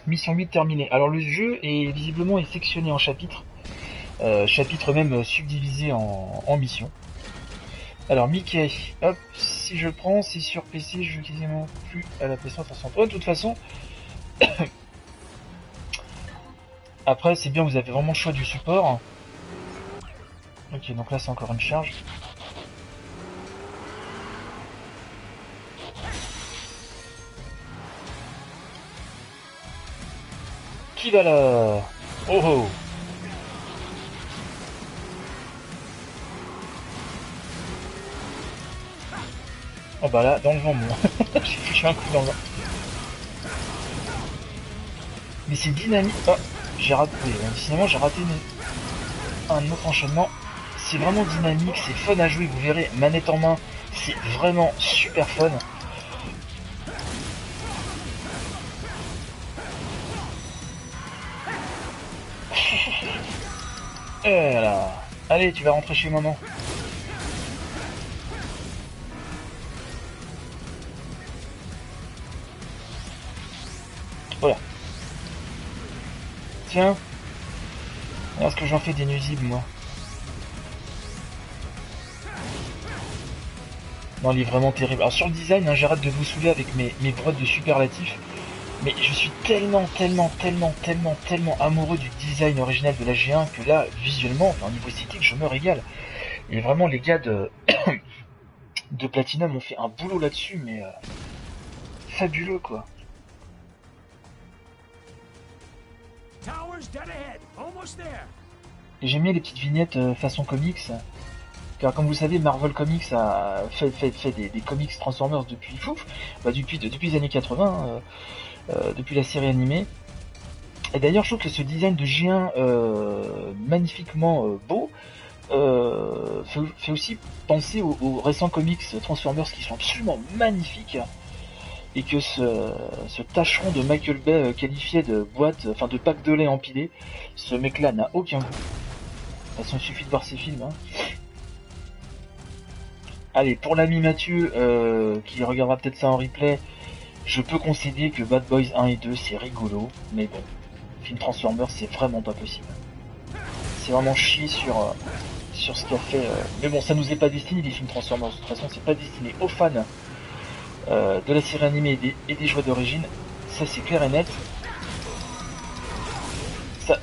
Mission 8 terminée. Alors le jeu est visiblement sectionné en chapitres. Chapitres même subdivisés en missions. Alors Mickey, hop, si je prends, c'est sur PC, je joue quasiment plus à la PS3 360. De toute façon, après c'est bien, vous avez vraiment le choix du support. Ok, donc là c'est encore une charge. Qui va là? Oh oh! Oh bah là, dans le vent, moi. J'ai foutu un coup dans le vent. Mais c'est dynamique. Oh, j'ai raté. Finalement, j'ai raté un autre enchaînement. C'est vraiment dynamique, c'est fun à jouer, vous verrez, manette en main, c'est vraiment super fun. Et voilà. Allez, tu vas rentrer chez maman. Voilà. Tiens. Regarde ce que j'en fais des nuisibles, moi. Non, il est vraiment terrible. Alors sur le design, hein, j'arrête de vous saouler avec mes brodes de superlatifs. Mais je suis tellement amoureux du design original de la G1 que là, visuellement, enfin, au niveau esthétique, je me régale. Et vraiment, les gars de Platinum ont fait un boulot là-dessus, mais fabuleux, quoi. Et j'aime bien les petites vignettes façon comics. Car comme vous savez, Marvel Comics a fait des comics Transformers depuis depuis les années 80, depuis la série animée. Et d'ailleurs, je trouve que ce design de G1 magnifiquement beau fait aussi penser aux récents comics Transformers qui sont absolument magnifiques. et que ce tâcheron de Michael Bay qualifié de boîte, enfin de pack de lait empilé, ce mec-là n'a aucun goût. De toute façon, il suffit de voir ses films. Hein. Allez, pour l'ami Mathieu, qui regardera peut-être ça en replay, je peux concéder que Bad Boys 1 et 2 c'est rigolo, mais bon, film Transformers c'est vraiment pas possible. C'est vraiment chier sur ce qu'a fait... Mais bon, ça nous est pas destiné les films Transformers, de toute façon c'est pas destiné aux fans de la série animée et des jouets d'origine, ça c'est clair et net. Ça,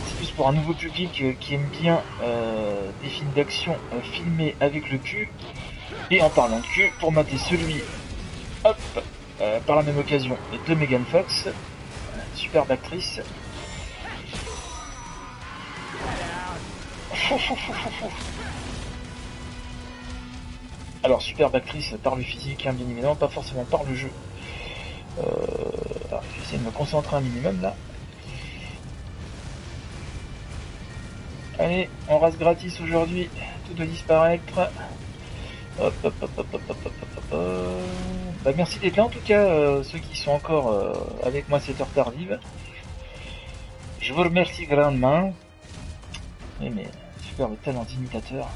c'est plus pour un nouveau public qui aime bien des films d'action filmés avec le cul. Et en parlant de cul, pour mater celui, hop, par la même occasion, de Megan Fox, superbe actrice. Alors, superbe actrice par le physique, hein, bien évidemment, pas forcément par le jeu. Alors, je vais essayer de me concentrer un minimum là. Allez, on rase gratis aujourd'hui, tout doit disparaître. Hop, hop, hop, hop, hop, hop, hop, hop, hop. Bah, merci d'être là en tout cas, ceux qui sont encore avec moi cette heure tardive. Je vous remercie grandement. Oui, mais superbe talent d'imitateur.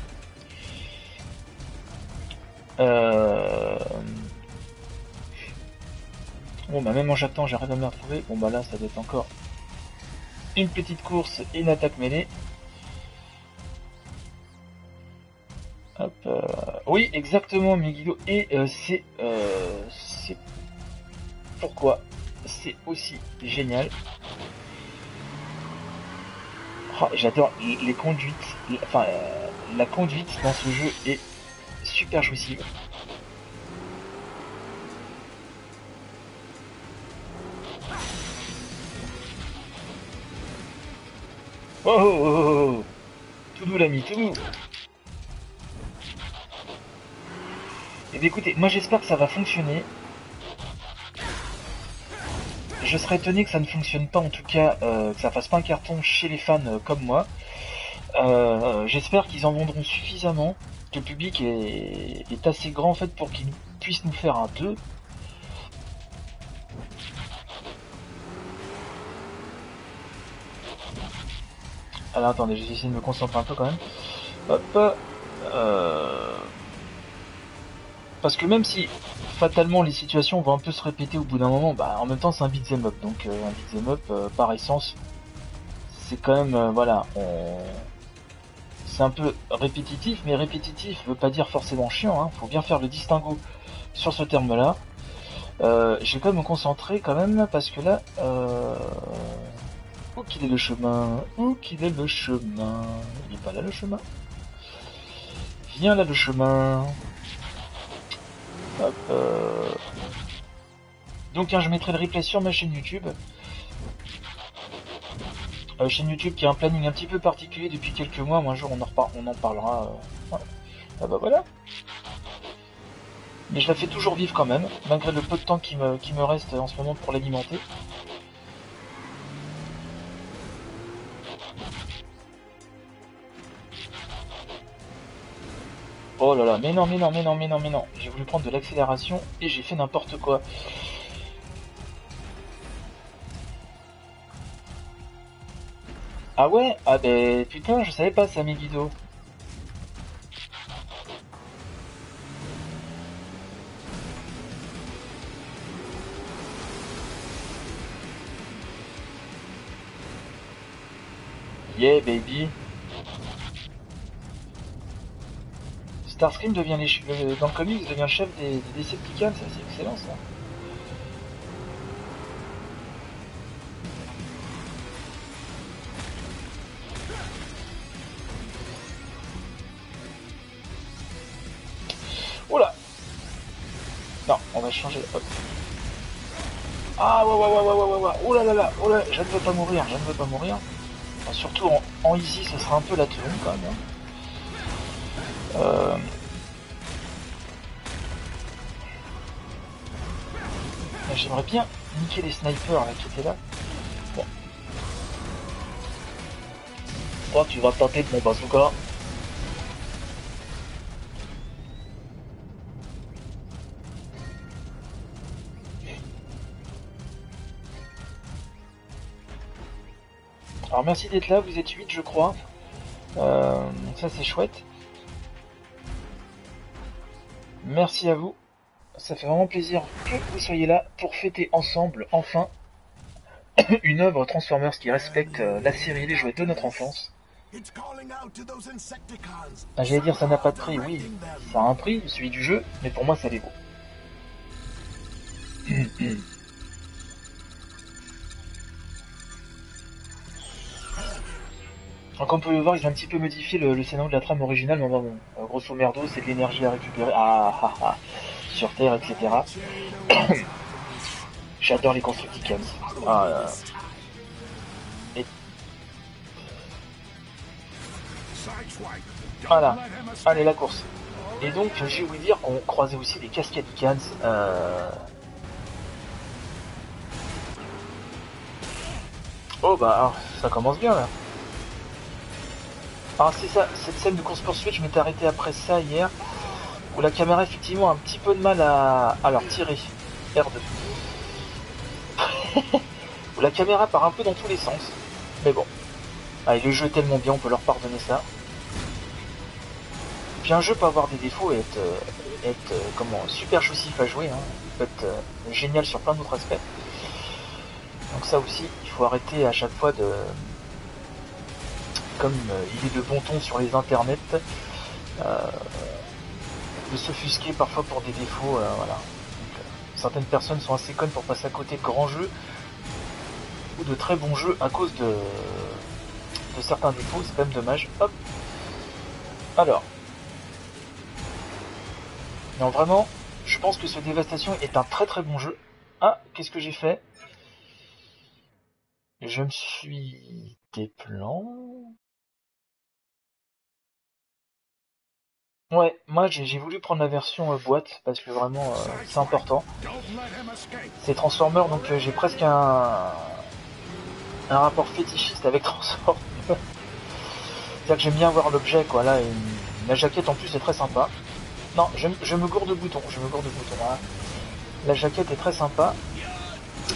Bon bah même en jactant j'arrive à me retrouver. Bon bah là ça doit être encore une petite course et une attaque mêlée. Hop, oui, exactement, Megiddo. Et c'est pourquoi c'est aussi génial. Oh, j'adore les conduites. Enfin, la conduite dans ce jeu est super jouissive. Oh, oh, oh, oh, oh. Tout doux l'ami, tout doux. Et bien écoutez, moi j'espère que ça va fonctionner. Je serais étonné que ça ne fonctionne pas, en tout cas, que ça fasse pas un carton chez les fans comme moi. J'espère qu'ils en vendront suffisamment, que le public est assez grand en fait pour qu'ils puissent nous faire un 2. Alors attendez, je vais essayer de me concentrer un peu quand même. Hop. Parce que même si fatalement les situations vont un peu se répéter au bout d'un moment, bah en même temps c'est un beat'em up, donc un beat'em up par essence c'est quand même voilà, c'est un peu répétitif, mais répétitif veut pas dire forcément chiant, hein. Faut bien faire le distinguo sur ce terme là. Je vais quand même me concentrer quand même parce que là où qu'il est le chemin, où qu'il est le chemin, il est pas là le chemin, viens là le chemin. Hop, donc hein, je mettrai le replay sur ma chaîne YouTube. Chaîne YouTube qui a un planning un petit peu particulier depuis quelques mois, un jour on en parlera. Ouais. Ah bah voilà. Mais je la fais toujours vivre quand même, malgré le peu de temps qui me reste en ce moment pour l'alimenter. Oh là là, mais non, j'ai voulu prendre de l'accélération et j'ai fait n'importe quoi. Ah ouais? Ah ben putain, je savais pas ça, Megiddo. Yeah baby. Starscream devient dans le comics devient le chef des Decepticons, ça c'est excellent ça. Oula. Non, on va changer. Hop. Ah ouais. Oh là là, oh là, je ne veux pas mourir, Enfin, surtout en easy, ce sera un peu la tourne quand même. Hein. J'aimerais bien niquer les snipers là qui étaient là. Bon. Oh, tu vas tenter de mon bazooka. Alors merci d'être là, vous êtes 8 je crois. Donc ça c'est chouette. Merci à vous. Ça fait vraiment plaisir que vous soyez là pour fêter ensemble, enfin, une œuvre Transformers qui respecte la série et les jouets de notre enfance. Ah, j'allais dire ça n'a pas de prix, oui, ça a un prix, celui du jeu, mais pour moi ça les vaut. Donc comme on peut le voir, ils ont un petit peu modifié le scénario de la trame originale, mais bon, grosso merdo, c'est de l'énergie à récupérer sur Terre, etc. J'adore les Constructicons. Et... Voilà, allez la course. Et donc j'ai oublié de dire qu'on croisait aussi des Cascadicans. Oh bah alors, ça commence bien là. Alors c'est ça, cette scène de course poursuite, je m'étais arrêté après ça hier, où la caméra effectivement a un petit peu de mal à leur tirer. R2. Où la caméra part un peu dans tous les sens. Mais bon. Allez, le jeu est tellement bien, on peut leur pardonner ça. Puis un jeu peut avoir des défauts et être super jouissif à jouer, hein. Il peut être génial sur plein d'autres aspects. Donc ça aussi, il faut arrêter à chaque fois de... Comme il est de bon ton sur les internets, de s'offusquer parfois pour des défauts, voilà. Donc, certaines personnes sont assez connes pour passer à côté de grands jeux ou de très bons jeux à cause de certains défauts, c'est quand même dommage. Hop. Alors. Non, vraiment, je pense que ce Dévastation est un très très bon jeu. Ah, qu'est-ce que j'ai fait? Je me suis déplan. Ouais, moi j'ai voulu prendre la version boîte parce que vraiment c'est important. C'est Transformers, donc j'ai presque un rapport fétichiste avec Transformers. C'est-à-dire que j'aime bien voir l'objet, quoi. Là, la jaquette en plus est très sympa. Non, je me gourde de boutons, voilà. La jaquette est très sympa.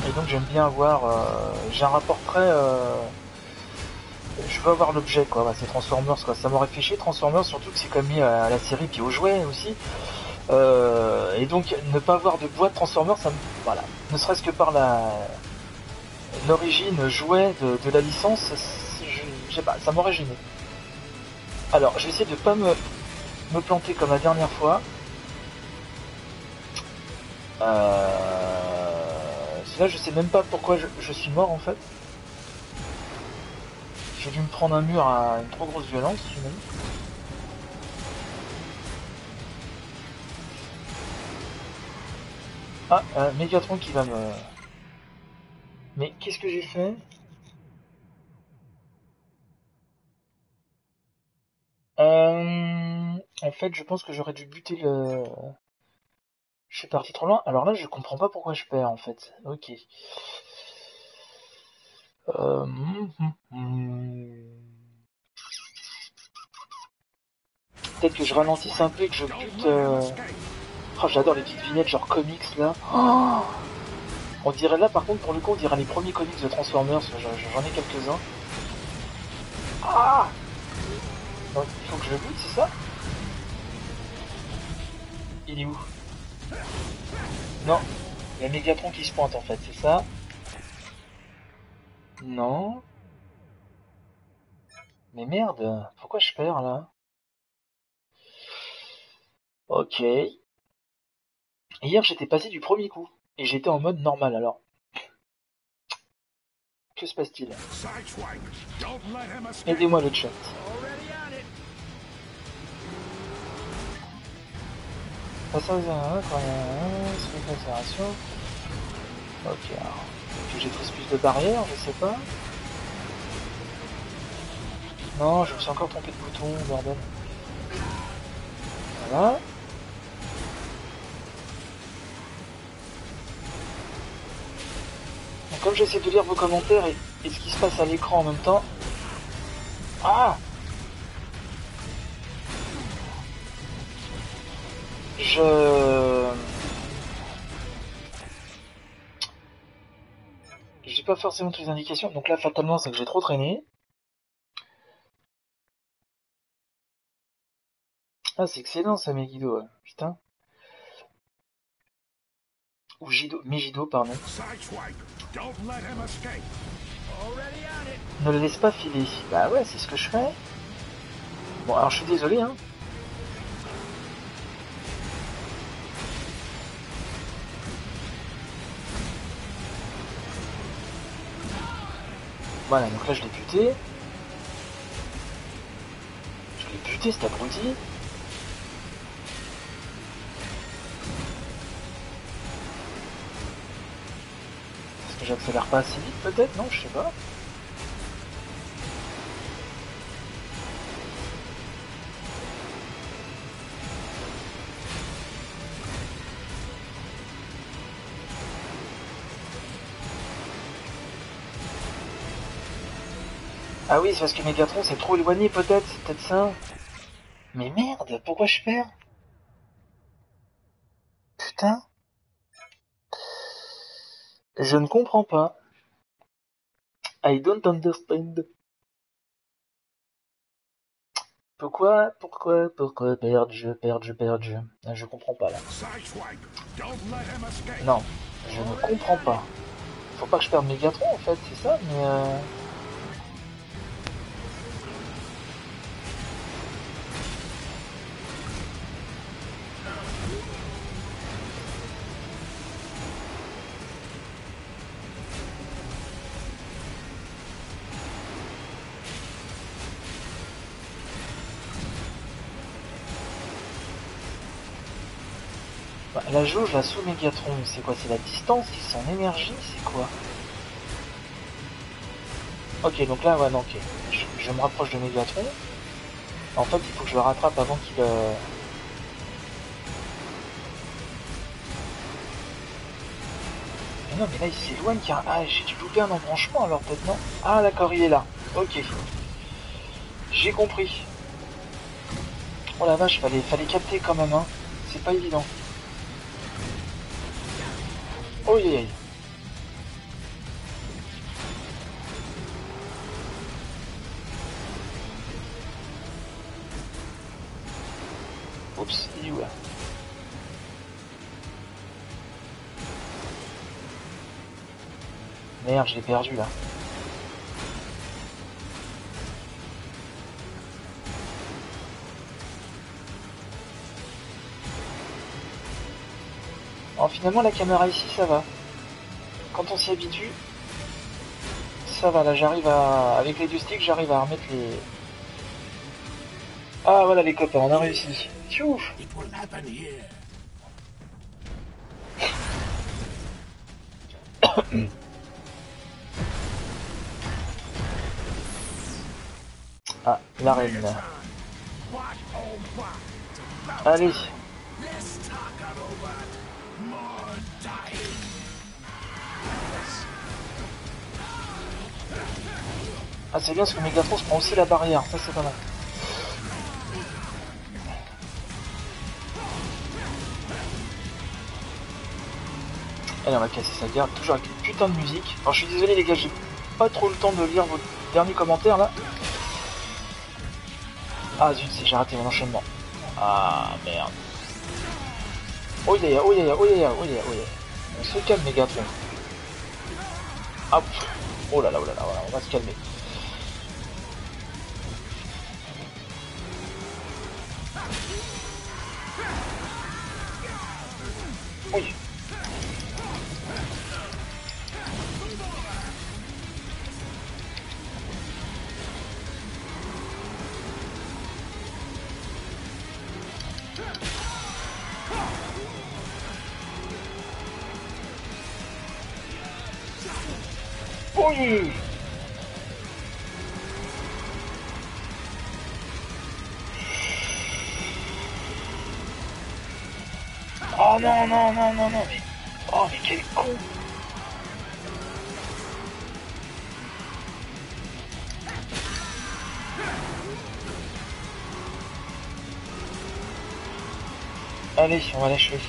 Et donc j'aime bien avoir... j'ai un rapport très... je veux avoir l'objet, quoi. Ouais, c'est Transformers, quoi. Ça m'aurait fait chier Transformers, surtout que c'est comme mis à la série puis aux jouets aussi. Et donc ne pas avoir de boîte Transformers, ça me... Voilà. Ne serait-ce que par l'origine jouet de la licence, je sais pas, ça m'aurait gêné. Alors, je vais essayer de pas me planter comme la dernière fois. Là, je sais même pas pourquoi je suis mort en fait. J'ai dû me prendre un mur à une trop grosse violence, j'imagine. Ah, Megatron qui va me... Mais qu'est-ce que j'ai fait? En fait, je pense que j'aurais dû buter le... Je suis parti trop loin. Alors là, je comprends pas pourquoi je perds, en fait. Ok. Peut-être que je ralentisse un peu et que je bute... Oh, j'adore les petites vignettes genre comics, là. Oh, on dirait là, par contre, pour le coup, on dirait les premiers comics de Transformers. J'en ai quelques-uns. Ah! Donc, il faut que je le bute, c'est ça? Il est où? Non, il y a Megatron qui se pointe en fait, c'est ça? Non. Mais merde, pourquoi je perds là? Ok. Hier j'étais passé du premier coup, et j'étais en mode normal alors. Que se passe-t-il? Aidez-moi le chat. Passage à accélération. Ok, alors. Que j'ai plus de barrières, je sais pas. Non, je me suis encore trompé de bouton, bordel. Voilà. Donc, comme j'essaie de lire vos commentaires et ce qui se passe à l'écran en même temps. Ah! J'ai pas forcément toutes les indications. Donc là, fatalement, c'est que j'ai trop traîné. Ah, c'est excellent ça, Megiddo, ouais. Putain. Ou Megido, pardon. Ne le laisse pas filer. Bah ouais, c'est ce que je fais. Bon, alors je suis désolé, hein. Voilà, donc là je l'ai buté. Je l'ai buté, cet abruti. Est-ce que j'accélère pas assez vite peut-être? Non, je sais pas. Ah oui, c'est parce que Megatron c'est trop éloigné peut-être, c'est peut-être ça. Mais merde, pourquoi je perds? Putain. Je ne comprends pas. I don't understand. Pourquoi perdre, je... Je comprends pas là. Non, je ne comprends pas. Faut pas que je perde Megatron en fait, c'est ça, mais la jauge là sous Megatron, c'est quoi? C'est la distance, c'est son énergie, c'est quoi? Ok, donc là, ouais, non, ok. Je me rapproche de Megatron. En fait, il faut que je le rattrape avant qu'il... Mais non, mais là, il s'éloigne car... Ah, j'ai dû louper un embranchement alors peut-être, non? Ah, d'accord, il est là. Ok. J'ai compris. Oh la vache, fallait capter quand même, hein. C'est pas évident. Oh, yeah, yeah. Oups, il est où là? Merde, je l'ai perdu là. Alors finalement la caméra ici ça va. Quand on s'y habitue, ça va, là j'arrive à... Avec les deux sticks j'arrive à remettre les... Ah voilà les copains, on a réussi. Tchouf. Ah, l'arène. Allez. Ah c'est bien parce que Megatron se prend aussi la barrière, ça c'est pas mal. Allez on va casser sa garde, toujours avec une putain de musique. Alors je suis désolé les gars, j'ai pas trop le temps de lire vos derniers commentaires là. Ah zut, j'ai raté mon enchaînement. Ah merde. Oh il est, oh il est, oh il est, oh il est, oh il est. On se calme Megatron. Hop. Oh là là, voilà, on va se calmer. Oui. Oui. Oh non, non, non, non, non, mais... Oh, mais quel con. Allez, on va l'achever.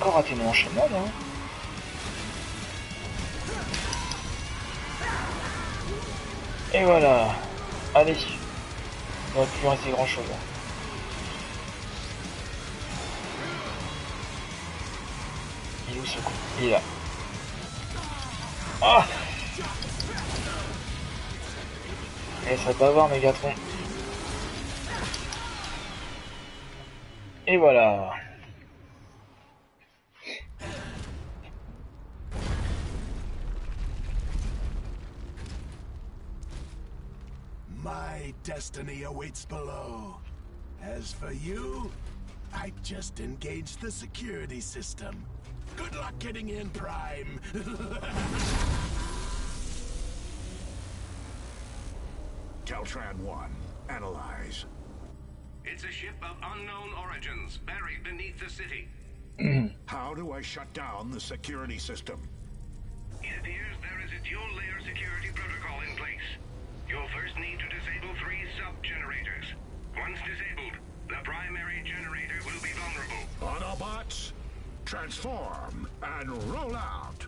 encore raté mon enchaînement là. Et voilà. Allez. Il ne va plus rester grand chose. Il est où ce coup? Il est là. Ah! Et ça va avoir Mégatron. Et voilà. My destiny awaits below. As for you, I just engaged the security system. Good luck getting in, Prime. Teltran 1, analyze. It's a ship of unknown origins, buried beneath the city. How do I shut down the security system? It appears there is a dual-layer security protocol in place. You'll first need to disable 3 sub-generators. Once disabled, the primary generator will be vulnerable. Autobots, transform and roll out.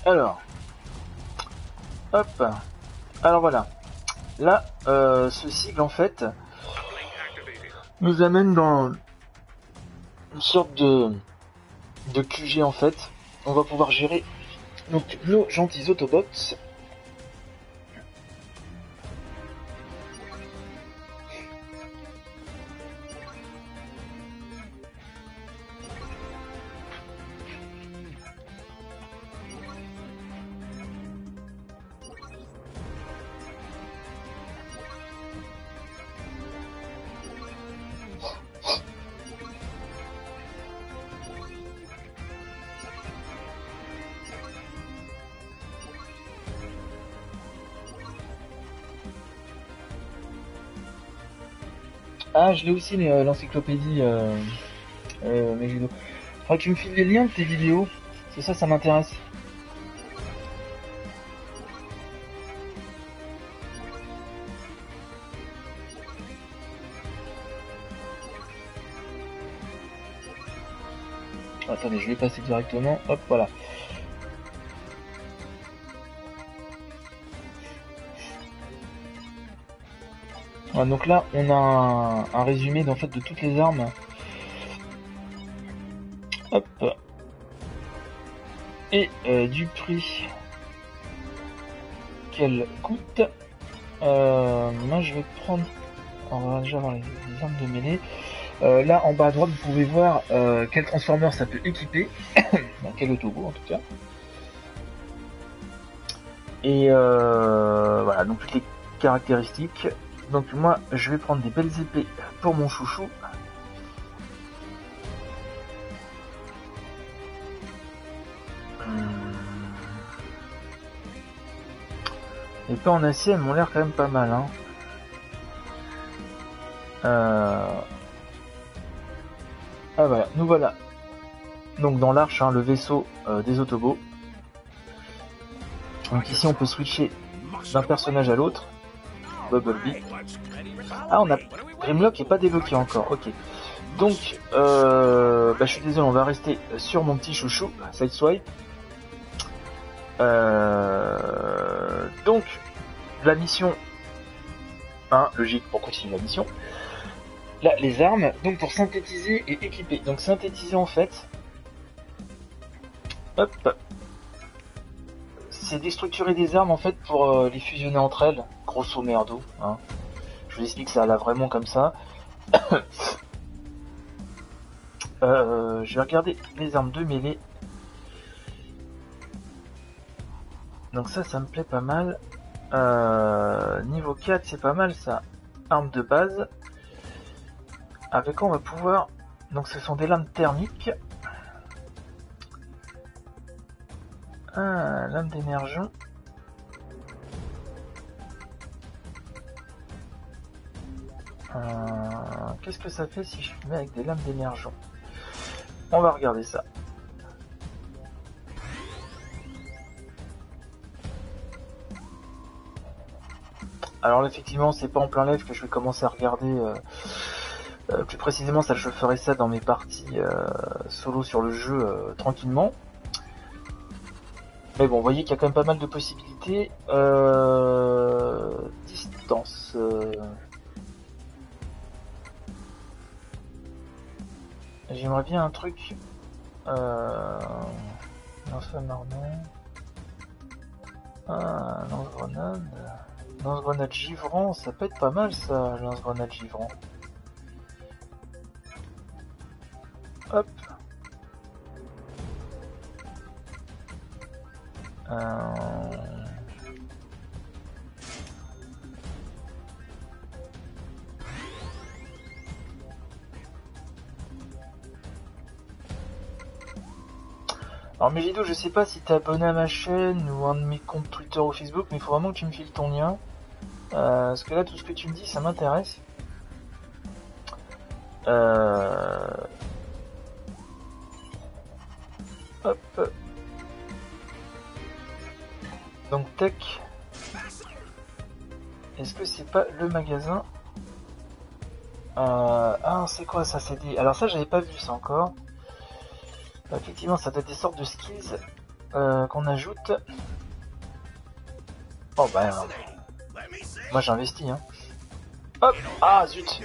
Alors, hop, alors voilà, là, ce sigle en fait nous amène dans une sorte de QG en fait. On va pouvoir gérer donc nos gentils Autobots. Ah, je l'ai aussi l'encyclopédie Megiddo. Faudrait que tu me files les liens de tes vidéos. C'est ça, ça m'intéresse. Attendez, je vais passer directement. Hop, voilà. Voilà, donc là, on a un résumé d'en fait de toutes les armes. Hop. Et du prix qu'elle coûte. Moi, je vais prendre. On va déjà voir les armes de mêlée. Là, en bas à droite, vous pouvez voir quel transformer ça peut équiper. Quel Autobot en tout cas. Et voilà, donc toutes les caractéristiques. Donc moi, je vais prendre des belles épées pour mon chouchou. Les épées en acier, elles m'ont l'air quand même pas mal. Hein. Ah voilà, nous voilà. Donc dans l'arche, hein, le vaisseau des Autobots. Donc ici, on peut switcher d'un personnage à l'autre. Bumblebee. Ah, on a Grimlock est pas débloqué encore. Ok. Donc, je suis désolé, on va rester sur mon petit chouchou, Sideswipe. Donc, la mission. Logique pour continuer la mission. Là, les armes. Donc, pour synthétiser et équiper. Donc, synthétiser en fait. Hop. C'est déstructurer des armes en fait pour les fusionner entre elles. Grosso merdo. Hein. Je vous explique ça là vraiment comme ça. Je vais regarder les armes de mêlée. Donc ça me plaît pas mal. Niveau 4 c'est pas mal ça. Arme de base. Avec quoi on va pouvoir... Donc ce sont des lames thermiques. Lame d'émergence. Qu'est-ce que ça fait si je mets avec des lames d'émergence? On va regarder ça. Alors là, effectivement, c'est pas en plein live que je vais commencer à regarder Plus précisément, ça, je ferai ça dans mes parties solo sur le jeu tranquillement. Mais bon, vous voyez qu'il y a quand même pas mal de possibilités. Distance. J'aimerais bien un truc. Lance-flamme. Ah, lance-grenade. Lance-grenade givrant, ça peut être pas mal ça, lance-grenade givrant. Hop. Alors Mégido, je sais pas si t'es abonné à ma chaîne ou un de mes comptes Twitter ou Facebook, mais il faut vraiment que tu me files ton lien. Parce que là, tout ce que tu me dis, ça m'intéresse. Hop. Donc tech. Est-ce que c'est pas le magasin? Ah, c'est quoi ça? C'est des... Alors ça, j'avais pas vu ça encore. Effectivement, ça doit être des sortes de skills qu'on ajoute. Oh bah, moi j'investis, hein. Hop. Ah zut.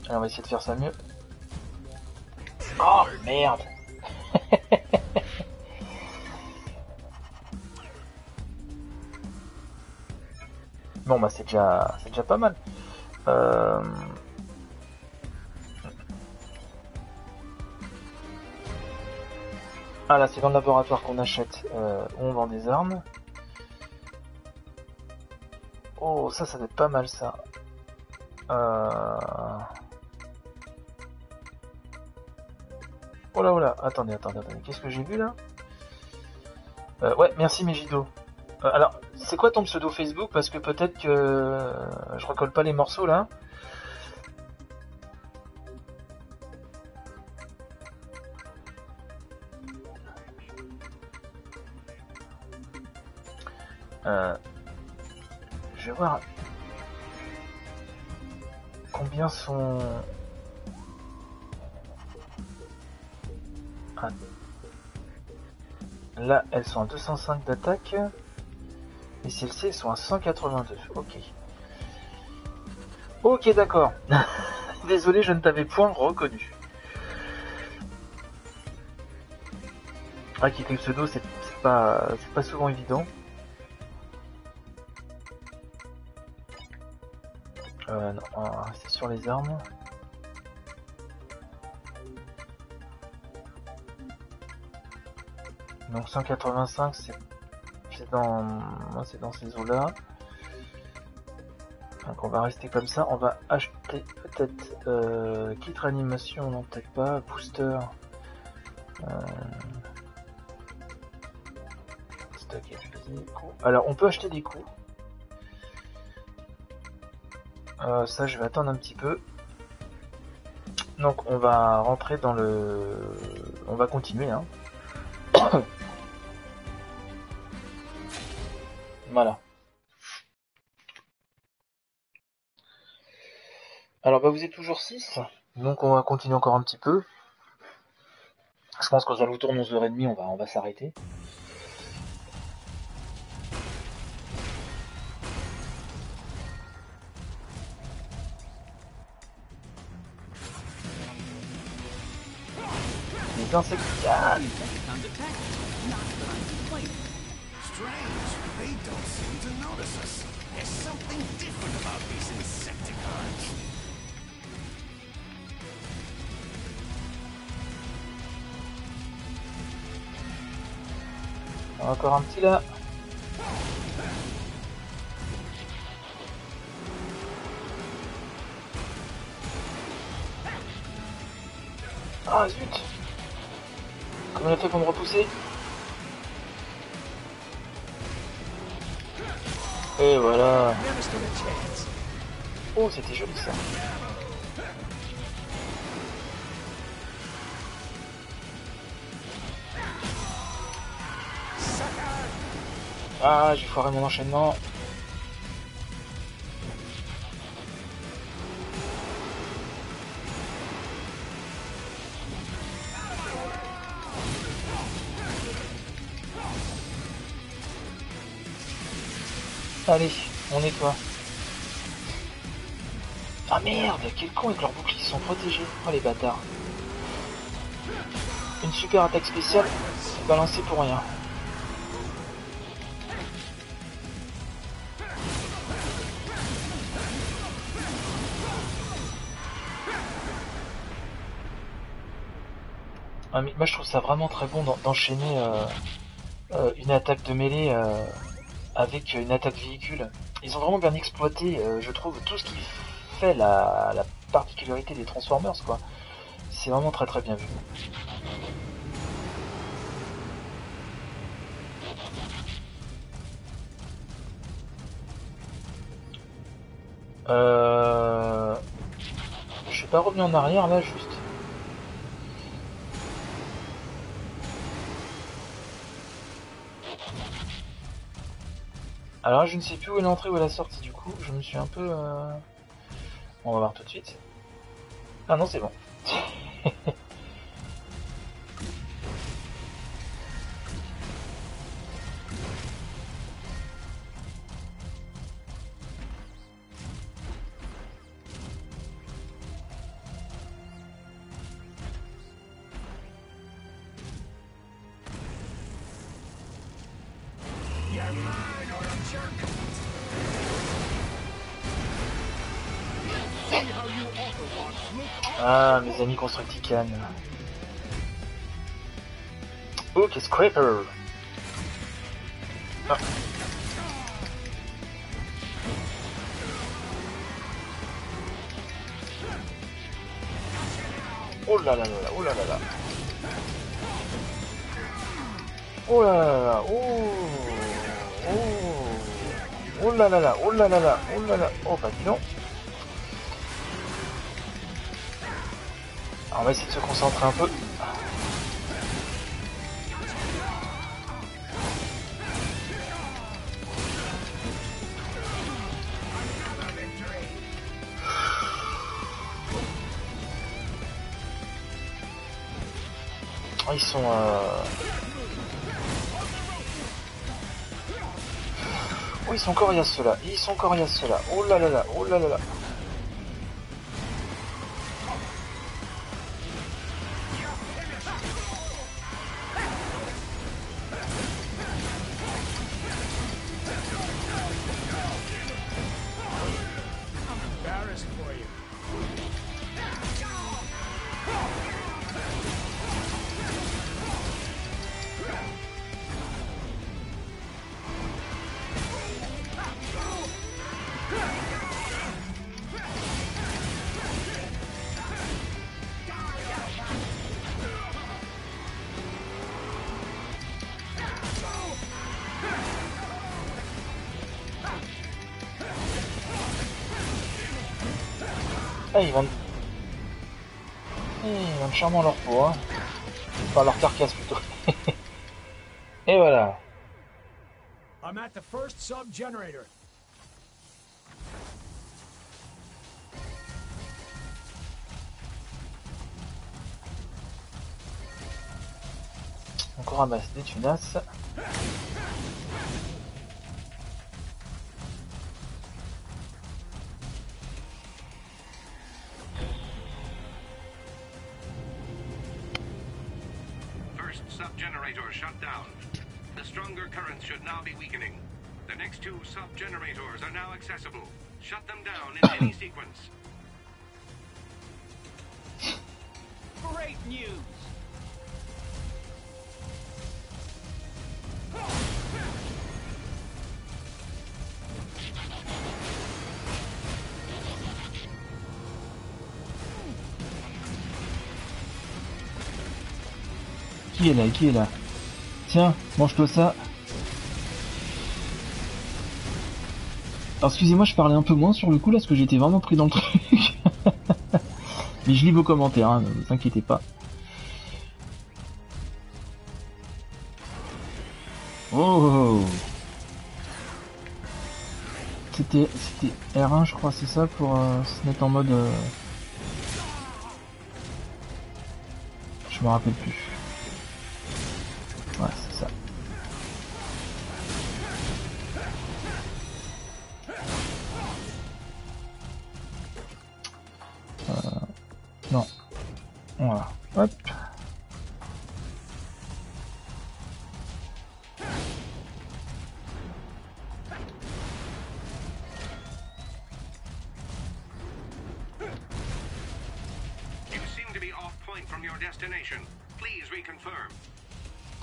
Allez, on va essayer de faire ça mieux. Oh merde. Bon bah c'est déjà pas mal. Ah là c'est dans le laboratoire qu'on achète où on vend des armes. Oh ça doit être pas mal ça. Oh là, attendez, qu'est-ce que j'ai vu là? Ouais, merci Mégido. Alors, c'est quoi ton pseudo Facebook? Parce que peut-être que je recolle pas les morceaux là. Je vais voir combien sont... Ah. Là, elles sont à 205 d'attaque. Et celles-ci, elles sont à 182. Ok. Ok, d'accord. Désolé, je ne t'avais point reconnu. Ah, quitter le pseudo, c'est pas souvent évident. Non, on va rester sur les armes. Donc 185, c'est dans ces eaux-là. Donc on va rester comme ça. On va acheter peut-être kit réanimation, non peut-être pas. Booster. Stock explosif. Alors on peut acheter des coups. Ça je vais attendre un petit peu. Donc on va rentrer dans le... On va continuer hein. Voilà. Alors bah vous êtes toujours 6, donc on va continuer encore un petit peu. Je pense qu'aux alentours de 11h30 on va s'arrêter. Les insecticales. Strange, they don't seem to notice us. There's something different about these Insecticons. Encore un petit là. Ah zut. Comment il a fait pour me repousser? Et voilà. Oh, c'était joli ça. Ah, j'ai foiré mon enchaînement. Allez, on nettoie. Ah merde, quel con avec leurs boucliers, ils sont protégés. Oh les bâtards. Une super attaque spéciale, balancée pour rien. Ah, mais moi je trouve ça vraiment très bon d'enchaîner une attaque de mêlée avec une attaque véhicule. Ils ont vraiment bien exploité, je trouve, tout ce qui fait la particularité des Transformers, quoi. C'est vraiment très très bien vu. Je suis pas revenu en arrière là, juste. Alors je ne sais plus où est l'entrée ou la sortie, du coup je me suis un peu... On va voir tout de suite. Ah non, c'est bon. Ah, mes amis Constructican. Ok, Scraper. Ah. Oh là là là là, oh là là là. Oh là là là, oh. Oh. Oh là là là, oh là là là, oh là là. Oh bah dis donc. Alors, on va essayer de se concentrer un peu. Oh, ils sont... Oh, ils sont coriaces ceux-là. Ils sont coriaces ceux-là. Oh là là là, oh là là là. Ah, ils vendent charmant leur peau, hein. Enfin, leur carcasse plutôt. Et voilà. I'm at the first sub-generator. Donc on ramasse des tunasses. Sub-generator shut down. The stronger currents should now be weakening. The next two sub-generators are now accessible. Shut them down in any sequence. Great news! Qui est là? Qui est là? Tiens, mange-toi ça. Alors excusez-moi, je parlais un peu moins sur le coup là, parce que j'étais vraiment pris dans le truc. Mais je lis vos commentaires, hein, ne vous inquiétez pas. Oh, c'était R1 je crois, c'est ça pour se mettre en mode... Je me rappelle plus. Ouais, c'est ça. Non. Voilà. Hop.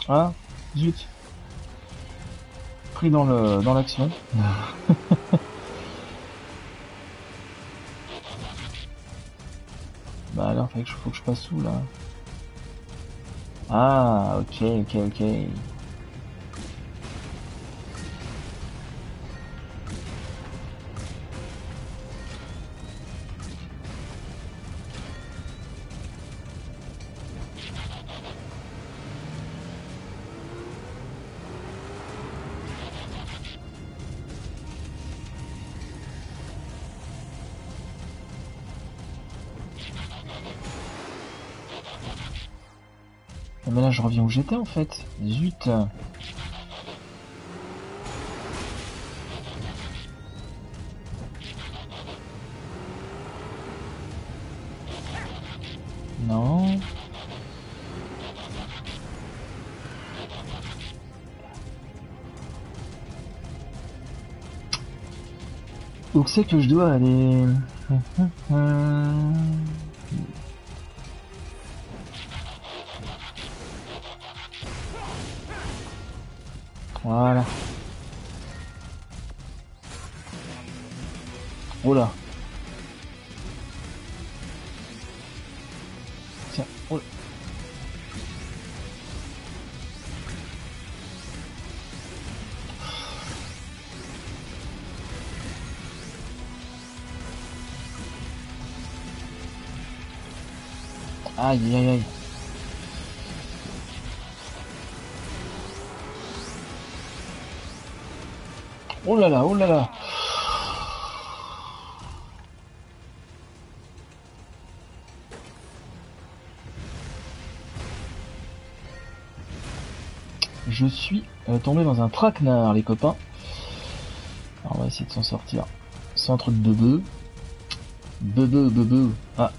Ah, zut. Pris dans l'action. Bah alors, faut que je passe où là? Ah, ok. Mais là je reviens où j'étais en fait. Zut. Non. Où c'est que je dois aller? Voilà. Oh là. Tiens. Oh. Aïe. Oh là là. Je suis tombé dans un traquenard, les copains. Alors, on va essayer de s'en sortir sans truc de bœuf. Bebe. Ah.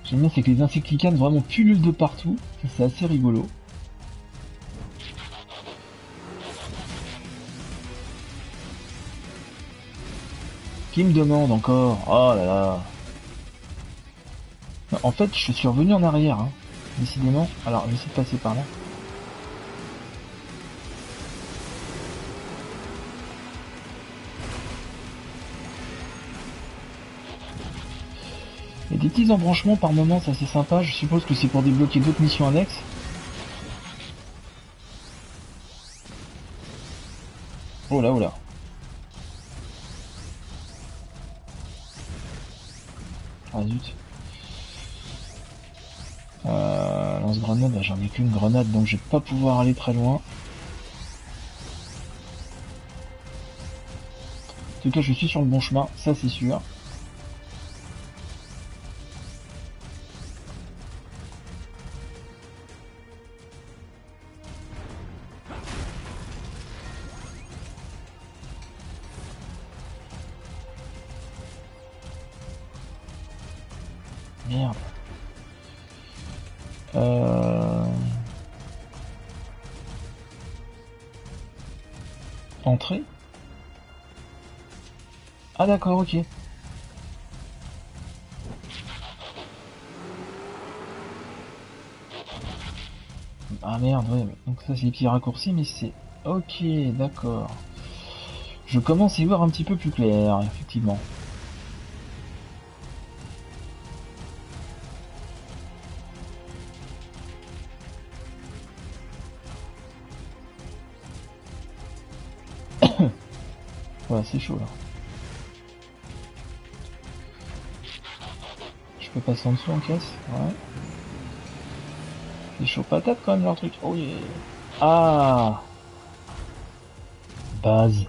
J'aime bien, c'est que les insecticanes vraiment pullulent de partout. C'est assez rigolo. Qui me demande encore? Oh là là. En fait, je suis revenu en arrière, hein. Décidément. Alors, j'essaie de passer par là. Il y a des petits embranchements par moment, c'est assez sympa. Je suppose que c'est pour débloquer d'autres missions annexes. Oh là. Ah zut. Lance-grenade, bah, j'en ai qu'une grenade, donc je vais pas pouvoir aller très loin. En tout cas, je suis sur le bon chemin, ça c'est sûr. Merde. Entrée. Ah d'accord, ok. Ah merde, ouais. Donc ça c'est les petits raccourcis, mais c'est... Ok, d'accord. Je commence à y voir un petit peu plus clair, effectivement. Voilà, c'est chaud là. peux passer en dessous en caisse. Ouais. C'est chaud patate quand même leur truc. Oh yeah. Ah. Base.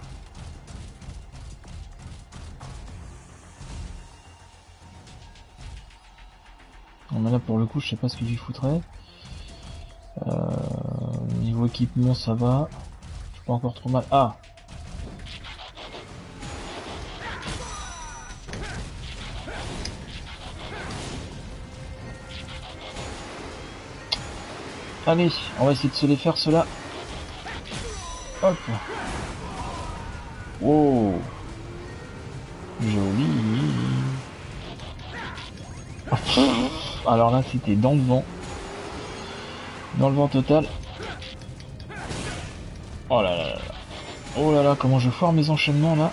Mais là pour le coup je sais pas ce que j'y foutrais. Niveau équipement ça va. Je suis pas encore trop mal. Ah. Allez, on va essayer de se les faire ceux-là. Hop. Wow. Joli. Alors là c'était dans le vent. Dans le vent total. Oh là là là là. Oh là là, comment je foire mes enchaînements là.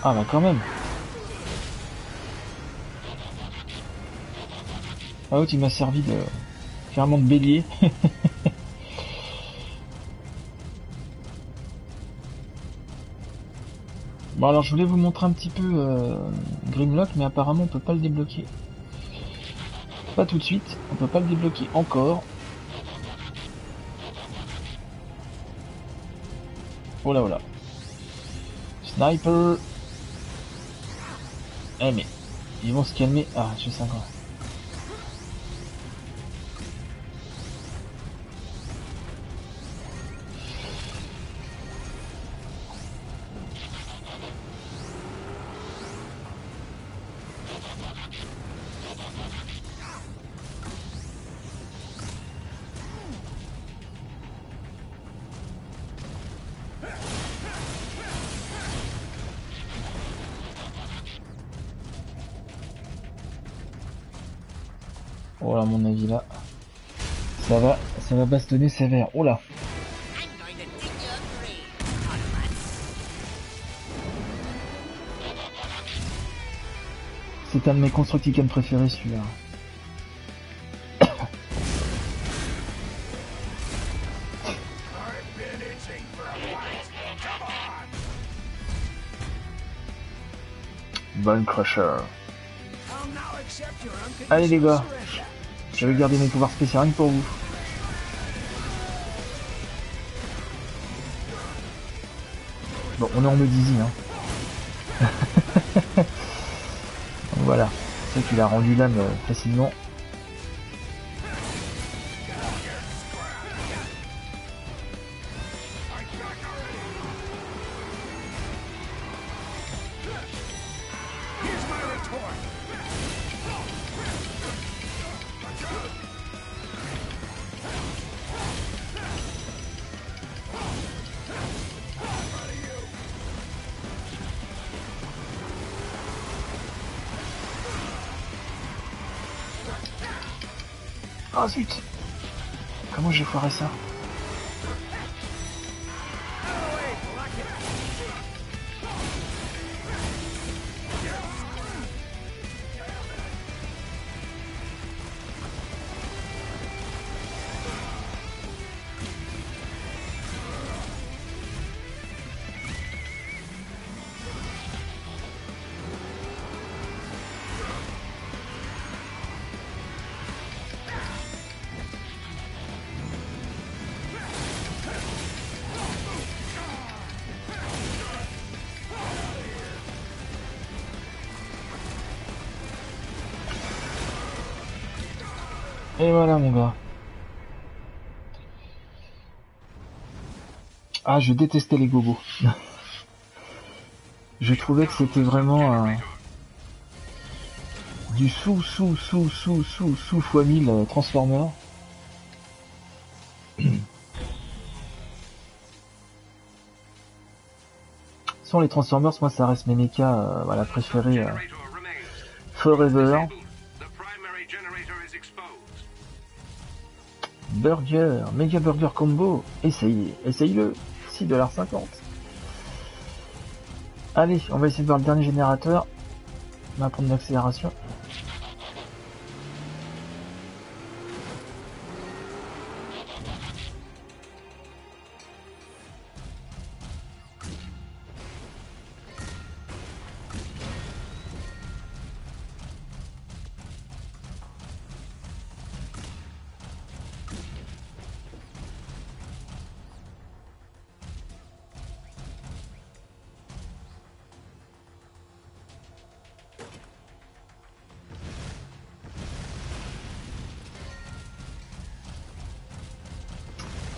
Ah bah quand même. Ah l'autre il m'a servi de clairement de bélier. Bon alors je voulais vous montrer un petit peu Grimlock, mais apparemment on peut pas le débloquer. Pas tout de suite, on peut pas le débloquer encore. Oh là oh là. Sniper. Eh mais ils vont se calmer. Ah je sais encore. Oh là, à mon avis là, ça va bastonner sévère. Oh là. C'est un de mes constructicans préférés celui-là. Bone Crusher. Allez les gars. Je vais garder mes pouvoirs spéciaux rien que pour vous. Bon, on est en mode easy, hein. Voilà, c'est ça qu'il a rendu l'âme facilement. Oh zut! Comment j'ai foiré ça? Et voilà mon gars. Ah, je détestais les gobos. Je trouvais que c'était vraiment du sous fois 1000 Transformers. Sans les Transformers, moi ça reste mes mechas voilà, préférés forever. Burger, méga burger combo, essaye-le, 6,50$. Allez, on va essayer de voir le dernier générateur. On va prendre l'accélération.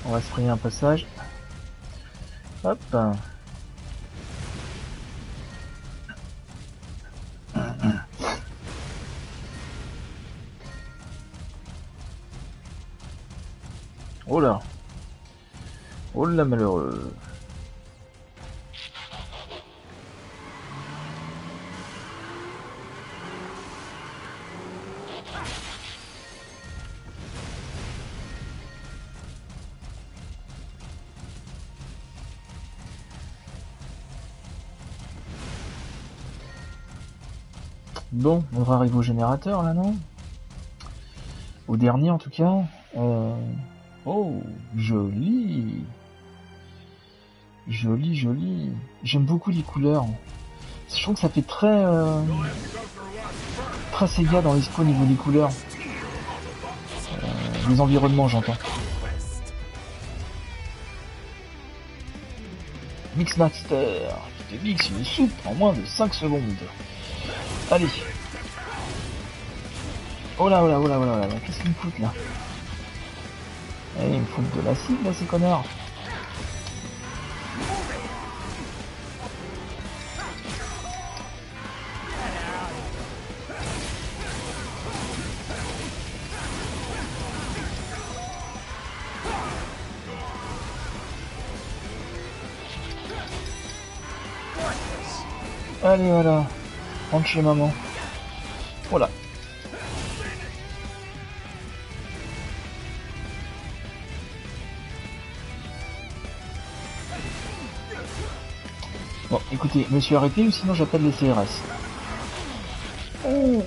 On va se frayer un passage. Hop. Oh là. Oh là malheureux. Bon, on va arriver au générateur là, non? Au dernier en tout cas. Oh, joli. Joli, joli. J'aime beaucoup les couleurs. Je trouve que ça fait très très Sega dans l'esprit au niveau des couleurs. Les environnements, j'entends. Mixmaster, qui te mixe une soupe en moins de 5 secondes. Allez. Oh là, oh là, oh là, oh là, oh là, qu'est-ce qu'ils me foutent là? Eh, ils me foutent de l'acide là, ces connards. Allez, voilà. Rentre chez maman. Voilà. Bon, écoutez, je me suis arrêté ou sinon j'appelle les CRS. Oh.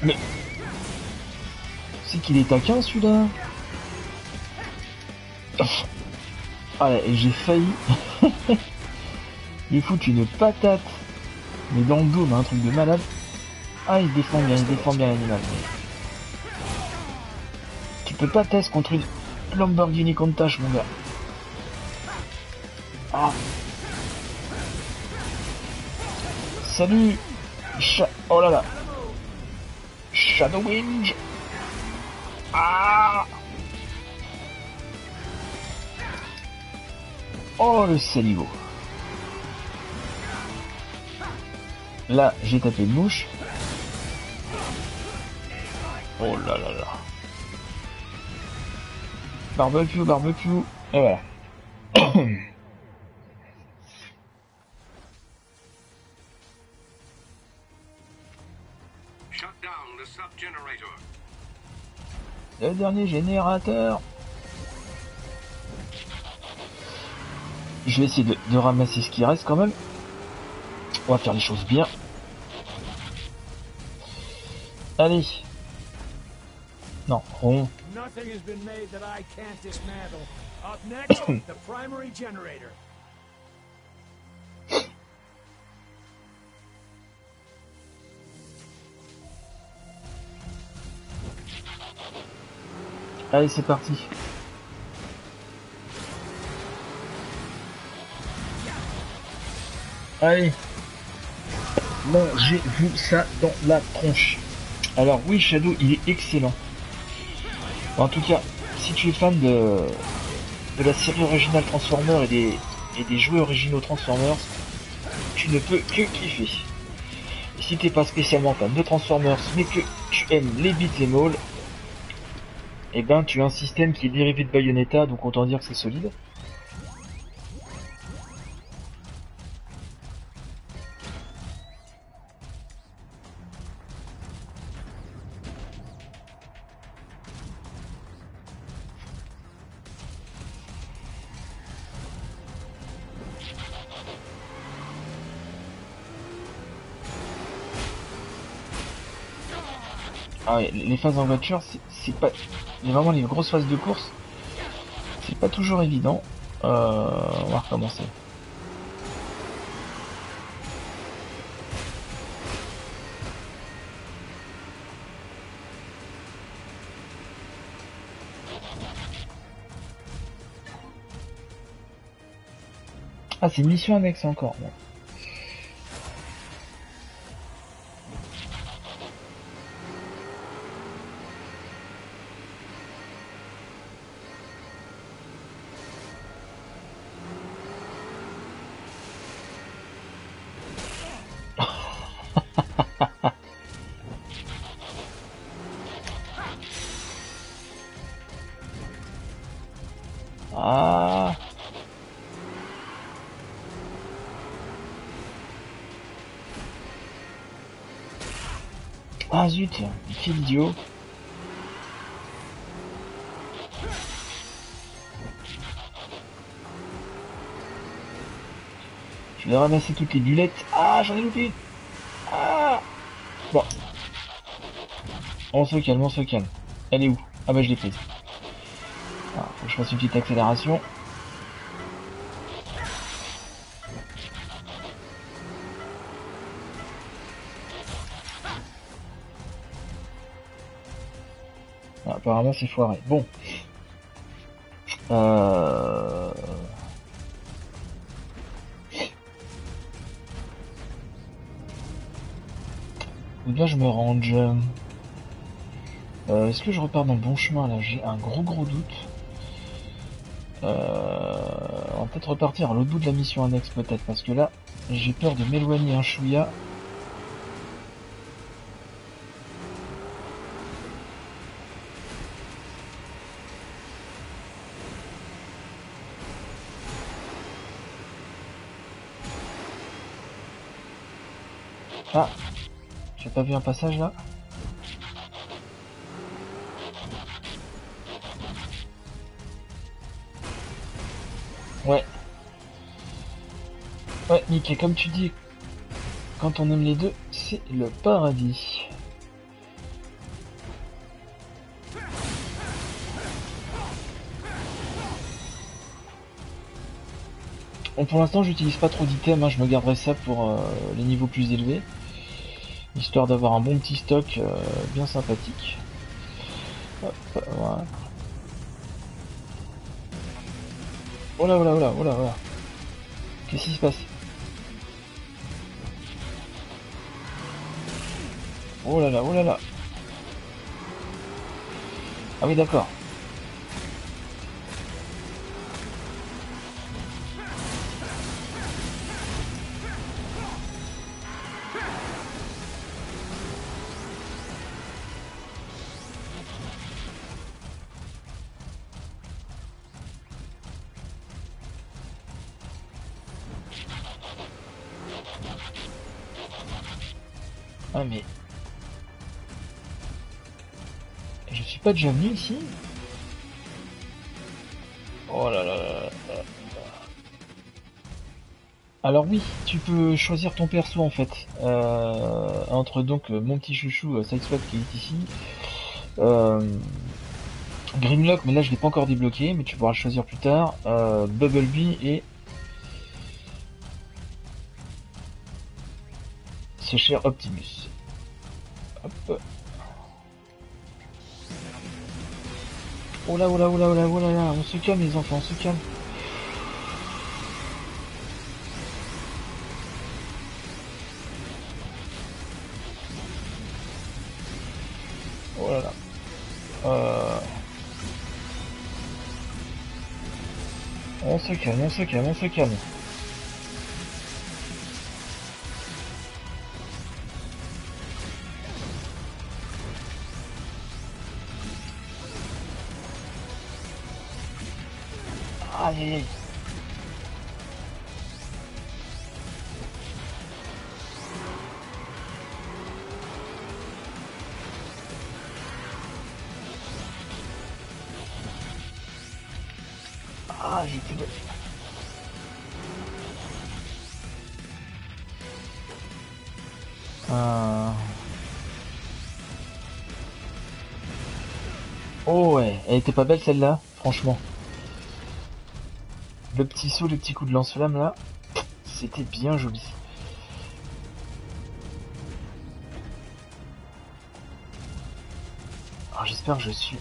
Mais c'est qu'il est taquin celui-là. Ah et j'ai failli lui foutre une patate, mais dans le dos, mais un truc de malade. Ah, il défend bien l'animal. Tu peux pas tester contre une Lamborghini Countach, mon gars. Ah. Salut. Oh là là. Shadow Winge. Ah. Oh le saligo. Là, j'ai tapé une mouche. Oh là là là. Barbecue, barbecue. Et voilà. Shut down the sub-generator. Le dernier générateur. Je vais essayer de ramasser ce qui reste quand même. On va faire les choses bien. Allez. Non, rond. Nothing has been made that I can't dismantle. Up next, the primary generator. Allez, c'est parti. Allez. Bon, j'ai vu ça dans la tronche. Alors oui, Shadow, il est excellent. En tout cas, si tu es fan de la série originale Transformers et des jeux originaux Transformers, tu ne peux que kiffer. Et si t'es pas spécialement fan de Transformers, mais que tu aimes les beat'em all, eh ben tu as un système qui est dérivé de Bayonetta, donc autant dire que c'est solide. Ah ouais, les phases en voiture, c'est pas... Vraiment les grosses phases de course, c'est pas toujours évident. On va recommencer. Ah, c'est mission annexe encore. Bon. Ah, ah zut, quel idiot. Je vais ramasser toutes les bulettes. Ah, j'en ai loupé. Ah. Bon, on se calme, on se calme. Elle est où? Ah bah je l'ai prise. Alors, faut que je fasse une petite accélération. Ah, apparemment c'est foiré. Bon. Ou bien je me range. Est-ce que je repars dans le bon chemin là? J'ai un gros doute. On va peut-être repartir à l'autre bout de la mission annexe peut-être, parce que là, j'ai peur de m'éloigner un chouïa. Ah, j'ai pas vu un passage là? Ouais. Ouais, nickel, comme tu dis, quand on aime les deux, c'est le paradis. Bon, pour l'instant, j'utilise pas trop d'items, hein, je me garderai ça pour les niveaux plus élevés. Histoire d'avoir un bon petit stock bien sympathique. Hop, voilà. Oh là, oh là, oh là, oh là, oh là. Qu'est-ce qui se passe? Oh là là, oh là là. Ah oui, d'accord. Ah mais... Je suis pas déjà venu ici? Oh là là là là. Alors oui, tu peux choisir ton perso en fait. Entre donc mon petit chouchou Sideswipe qui est ici. Grimlock, mais là je l'ai pas encore débloqué, mais tu pourras le choisir plus tard. Bubblebee et... ce cher Optimus. Hop. Oh là, oh là, oh là, oh là, oh là là, on se calme les enfants, on se calme. Oh là là. On se calme, on se calme, on se calme. Aïe aïe aïe. Ah, j'étais... Oh ouais, elle était pas belle celle-là, franchement. Le petit saut, le petit coup de lance-flamme là, c'était bien joli. Alors j'espère que je suis...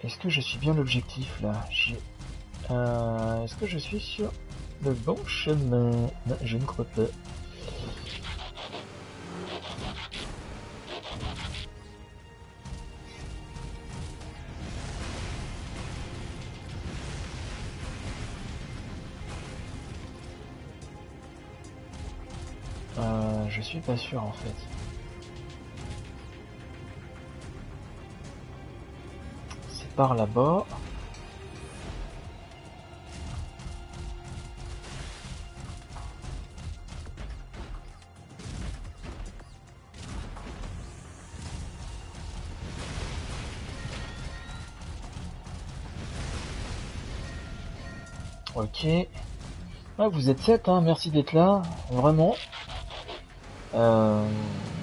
Est-ce que je suis bien l'objectif là? Est-ce que je suis sur le bon chemin? Non, je ne crois pas. Je suis pas sûr en fait. C'est par là-bas. Ok. Ah, vous êtes 7, hein, merci d'être là, vraiment.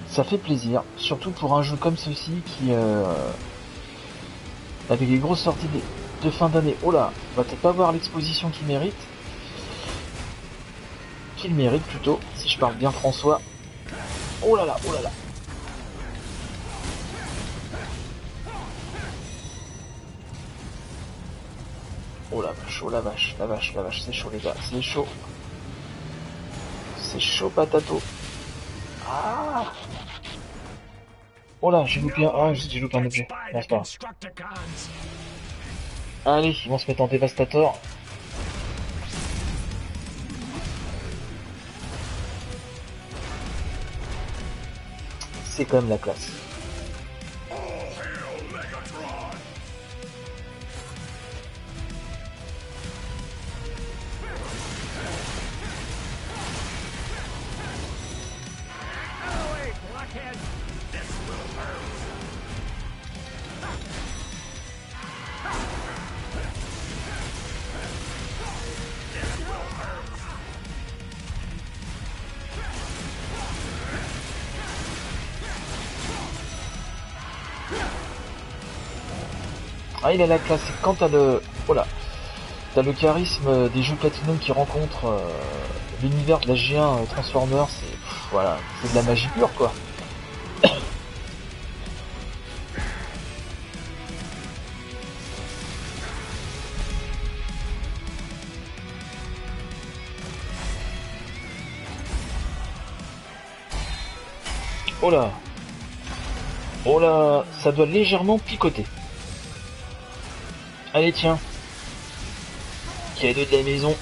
Ça fait plaisir, surtout pour un jeu comme ceci qui, avec les grosses sorties de fin d'année. Oh là, on va peut-être pas voir l'exposition qu'il mérite. Qu'il mérite plutôt, si je parle bien François. Oh là là, oh là là. Oh la vache, oh la vache, la vache, la vache, c'est chaud les gars, c'est chaud. C'est chaud patato. Ah. Oh là, j'ai loupé un objet. Non, c'est pas grave. Allez, ils vont se mettre en dévastator. C'est quand même la classe. Ah, il a la classe. Quand t'as le... Oh là. T'as le charisme des jeux Platinum qui rencontrent l'univers de la G1 Transformers, c'est... Voilà, c'est de la magie pure, quoi. Oh là. Oh là, ça doit légèrement picoter. Allez, tiens. Cadeau de la maison.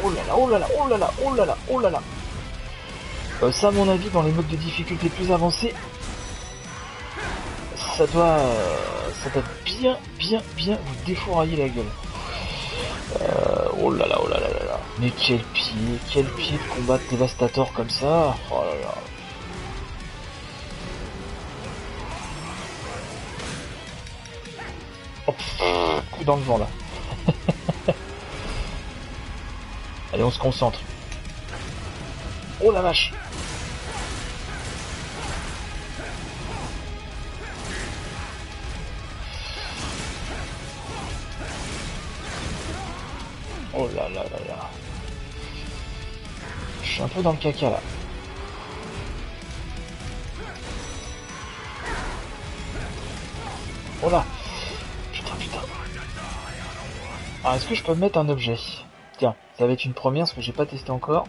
Oh là là, oh là là, oh là là, oh là là, oh là là. Ça, à mon avis, dans les modes de difficulté plus avancés, ça doit bien vous défourailler la gueule. Oh là là, oh là là là là. Mais quel pied de combattre dévastateur comme ça. Oh là là. Oh, coup dans le vent là. Allez, on se concentre. Oh la vache. Oh là là là là. Je suis un peu dans le caca là. Oh là. Putain. Ah, est-ce que je peux mettre un objet? Tiens, ça va être une première, parce que j'ai pas testé encore.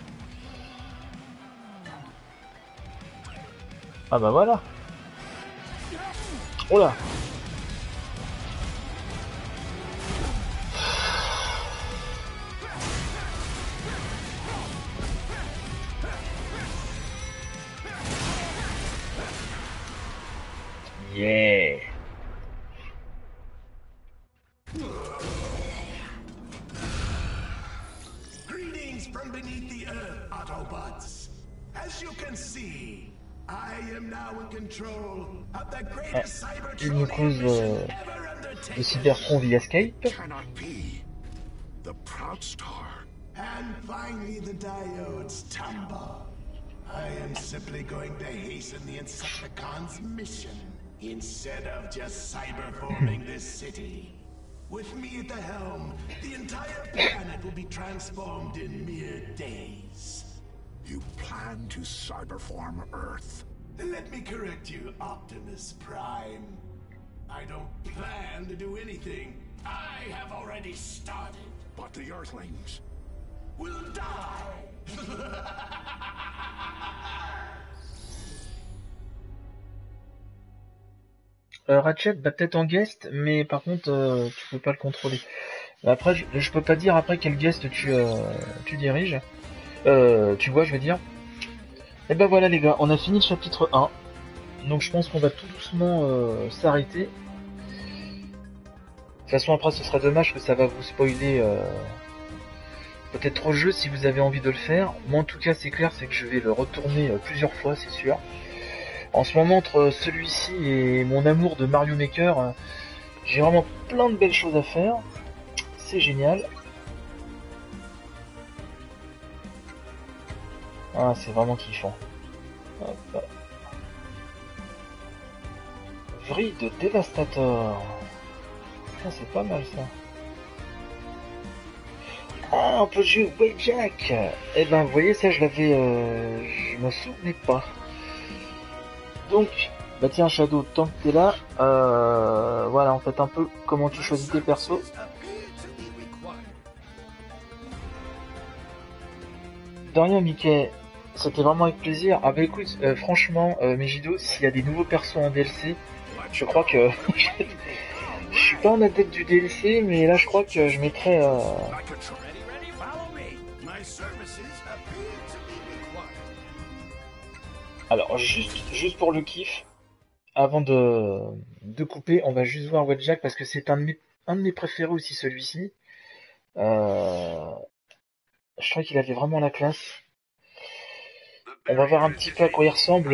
Ah bah voilà. Oh là. Yeah. Greetings from beneath the earth, Autobots. As you can see, I am now in control of the greatest Une Cybertronian cause mission ever de undertaken. Cybertron via Skype. Cannot be. The Proud Star And finally the diodes tumble. I am simply going to hasten the Insecticons' mission instead of just cyberforming this city. With me at the helm, the entire planet will be transformed in mere days. You plan to cyberform Earth? Let me correct you, Optimus Prime. I don't plan to do anything. I have already started. But the Earthlings? Will die. Ratchet va peut-être en guest, mais par contre, tu peux pas le contrôler. Après, je peux pas dire après quel guest tu diriges. Tu vois, je veux dire. Et ben voilà les gars, on a fini le chapitre 1. Donc je pense qu'on va tout doucement s'arrêter. De toute façon après ce serait dommage que ça va vous spoiler peut-être trop le jeu si vous avez envie de le faire. Moi en tout cas c'est clair, c'est que je vais le retourner plusieurs fois, c'est sûr. En ce moment entre celui-ci et mon amour de Mario Maker, j'ai vraiment plein de belles choses à faire. C'est génial. Ah c'est vraiment kiffant. Hop. Vrille de Dévastator. Ah, c'est pas mal ça. Ah, on peut jouer Wheeljack. Eh ben, vous voyez, ça, je l'avais... je me souvenais pas. Donc, bah tiens, Shadow, tant que t'es là, voilà, en fait, un peu comment tu choisis tes persos. De rien, Mickey. C'était vraiment avec plaisir. Ah bah écoute, franchement, Megido, s'il y a des nouveaux persos en DLC, je crois que... je suis pas un adepte du DLC, mais là je crois que je mettrais... Alors, juste pour le kiff, avant de couper, on va juste voir Wheeljack parce que c'est un de mes préférés aussi, celui-ci. Je crois qu'il avait vraiment la classe. On va voir un petit peu à quoi il ressemble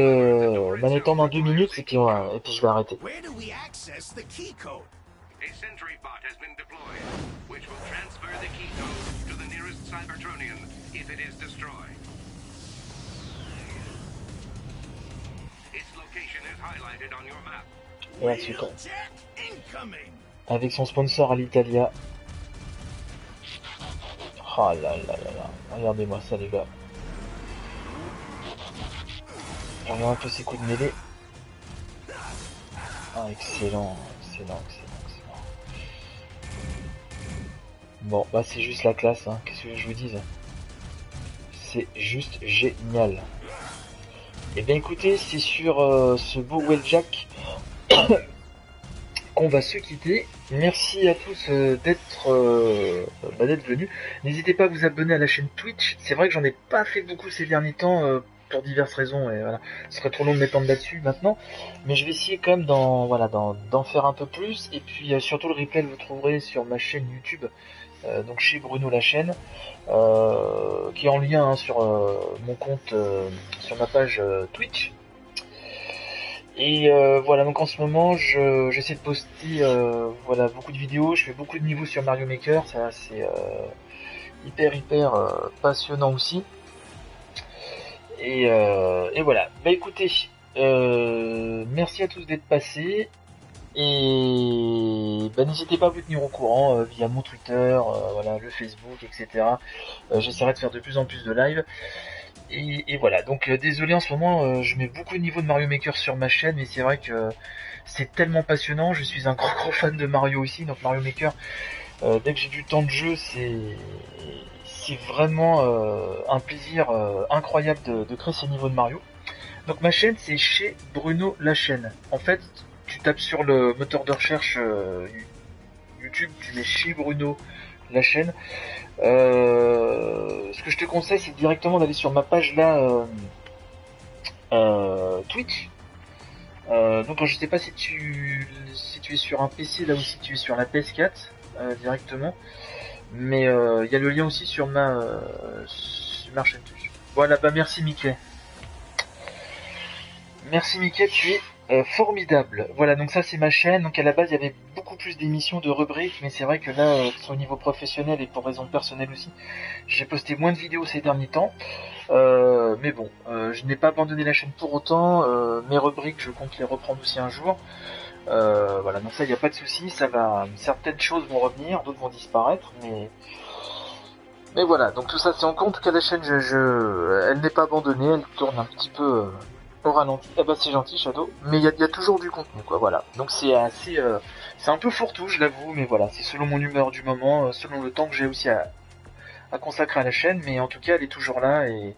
manette en main 2 minutes et puis je vais arrêter. A sentry bot has been deployed, which will transfer the key code to the nearest Cybertronian if it is destroyed. Its location is highlighted on your map. Et ensuite, avec son sponsor à l'Italia. Oh là là là là, regardez-moi ça les gars. Je regarde un peu ses coups de mêlée. Ah excellent, excellent, excellent, excellent. Bon bah c'est juste la classe, hein. Qu'est-ce que je vous dise? C'est juste génial. Et bien écoutez, c'est sur ce beau Wheeljack qu'on va se quitter. Merci à tous d'être venus. N'hésitez pas à vous abonner à la chaîne Twitch. C'est vrai que j'en ai pas fait beaucoup ces derniers temps pour diverses raisons. Et voilà, ce serait trop long de m'étendre là-dessus maintenant. Mais je vais essayer quand même d'en faire un peu plus. Et puis surtout le replay vous trouverez sur ma chaîne YouTube. Donc chez Bruno la chaîne, qui est en lien hein, sur mon compte, sur ma page Twitch. Et voilà, donc en ce moment j'essaie de poster voilà, beaucoup de vidéos, je fais beaucoup de niveaux sur Mario Maker, ça c'est hyper passionnant aussi. Et voilà, bah écoutez, merci à tous d'être passés. Et bah, n'hésitez pas à vous tenir au courant via mon Twitter, voilà, le Facebook, etc. J'essaierai de faire de plus en plus de live. Et voilà, donc désolé en ce moment, je mets beaucoup de niveaux de Mario Maker sur ma chaîne, mais c'est vrai que c'est tellement passionnant. Je suis un gros fan de Mario aussi, donc Mario Maker, dès que j'ai du temps de jeu, c'est vraiment un plaisir incroyable de créer ces niveaux de Mario. Donc ma chaîne, c'est chez Bruno la chaîne. En fait, tu tapes sur le moteur de recherche YouTube, tu mets chez Bruno la chaîne. Ce que je te conseille, c'est directement d'aller sur ma page là Twitch. Donc je sais pas si tu es sur un PC là ou si tu es sur la PS4 directement, mais il y a le lien aussi sur ma chaîne Twitch. Voilà, bah merci Mickey. Merci Mickey, tu es Formidable. Voilà, donc ça c'est ma chaîne. Donc à la base il y avait beaucoup plus d'émissions, de rubriques, mais c'est vrai que là, au niveau professionnel et pour raison personnelle aussi, j'ai posté moins de vidéos ces derniers temps. Mais bon, je n'ai pas abandonné la chaîne pour autant. Mes rubriques, je compte les reprendre aussi un jour. Voilà, donc ça il n'y a pas de souci. Ça va, certaines choses vont revenir, d'autres vont disparaître, mais voilà. Donc tout ça c'est en compte. En tout cas la chaîne, elle n'est pas abandonnée, elle tourne un petit peu. Au ralenti. Ah bah c'est gentil Shadow, mais il y a toujours du contenu quoi, voilà. Donc c'est assez, c'est un peu fourre-tout, je l'avoue, mais voilà, c'est selon mon humeur du moment, selon le temps que j'ai aussi à consacrer à la chaîne, mais en tout cas elle est toujours là et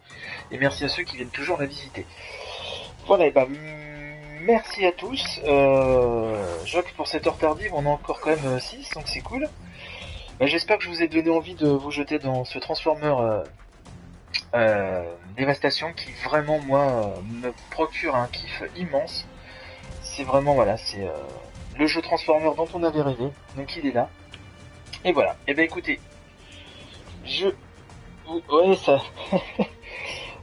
merci à ceux qui viennent toujours la visiter. Voilà, et bah merci à tous. Jacques, pour cette heure tardive, on a encore quand même 6, donc c'est cool. Bah, j'espère que je vous ai donné envie de vous jeter dans ce Transformer Dévastation qui vraiment moi me procure un kiff immense. C'est vraiment voilà, c'est le jeu Transformer dont on avait rêvé, donc il est là. Et voilà. Et ben écoutez, ouais ça.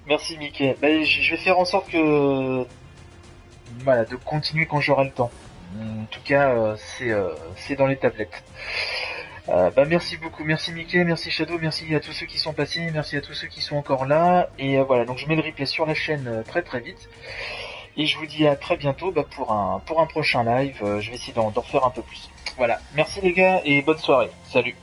Merci Mickey. Ben, je vais faire en sorte que voilà de continuer quand j'aurai le temps. En tout cas, c'est dans les tablettes. Bah merci beaucoup, merci Mickey, merci Shadow, merci à tous ceux qui sont passés, merci à tous ceux qui sont encore là, et voilà, donc je mets le replay sur la chaîne très très vite, et je vous dis à très bientôt pour un prochain live, je vais essayer d'en faire un peu plus. Voilà, merci les gars, et bonne soirée, salut.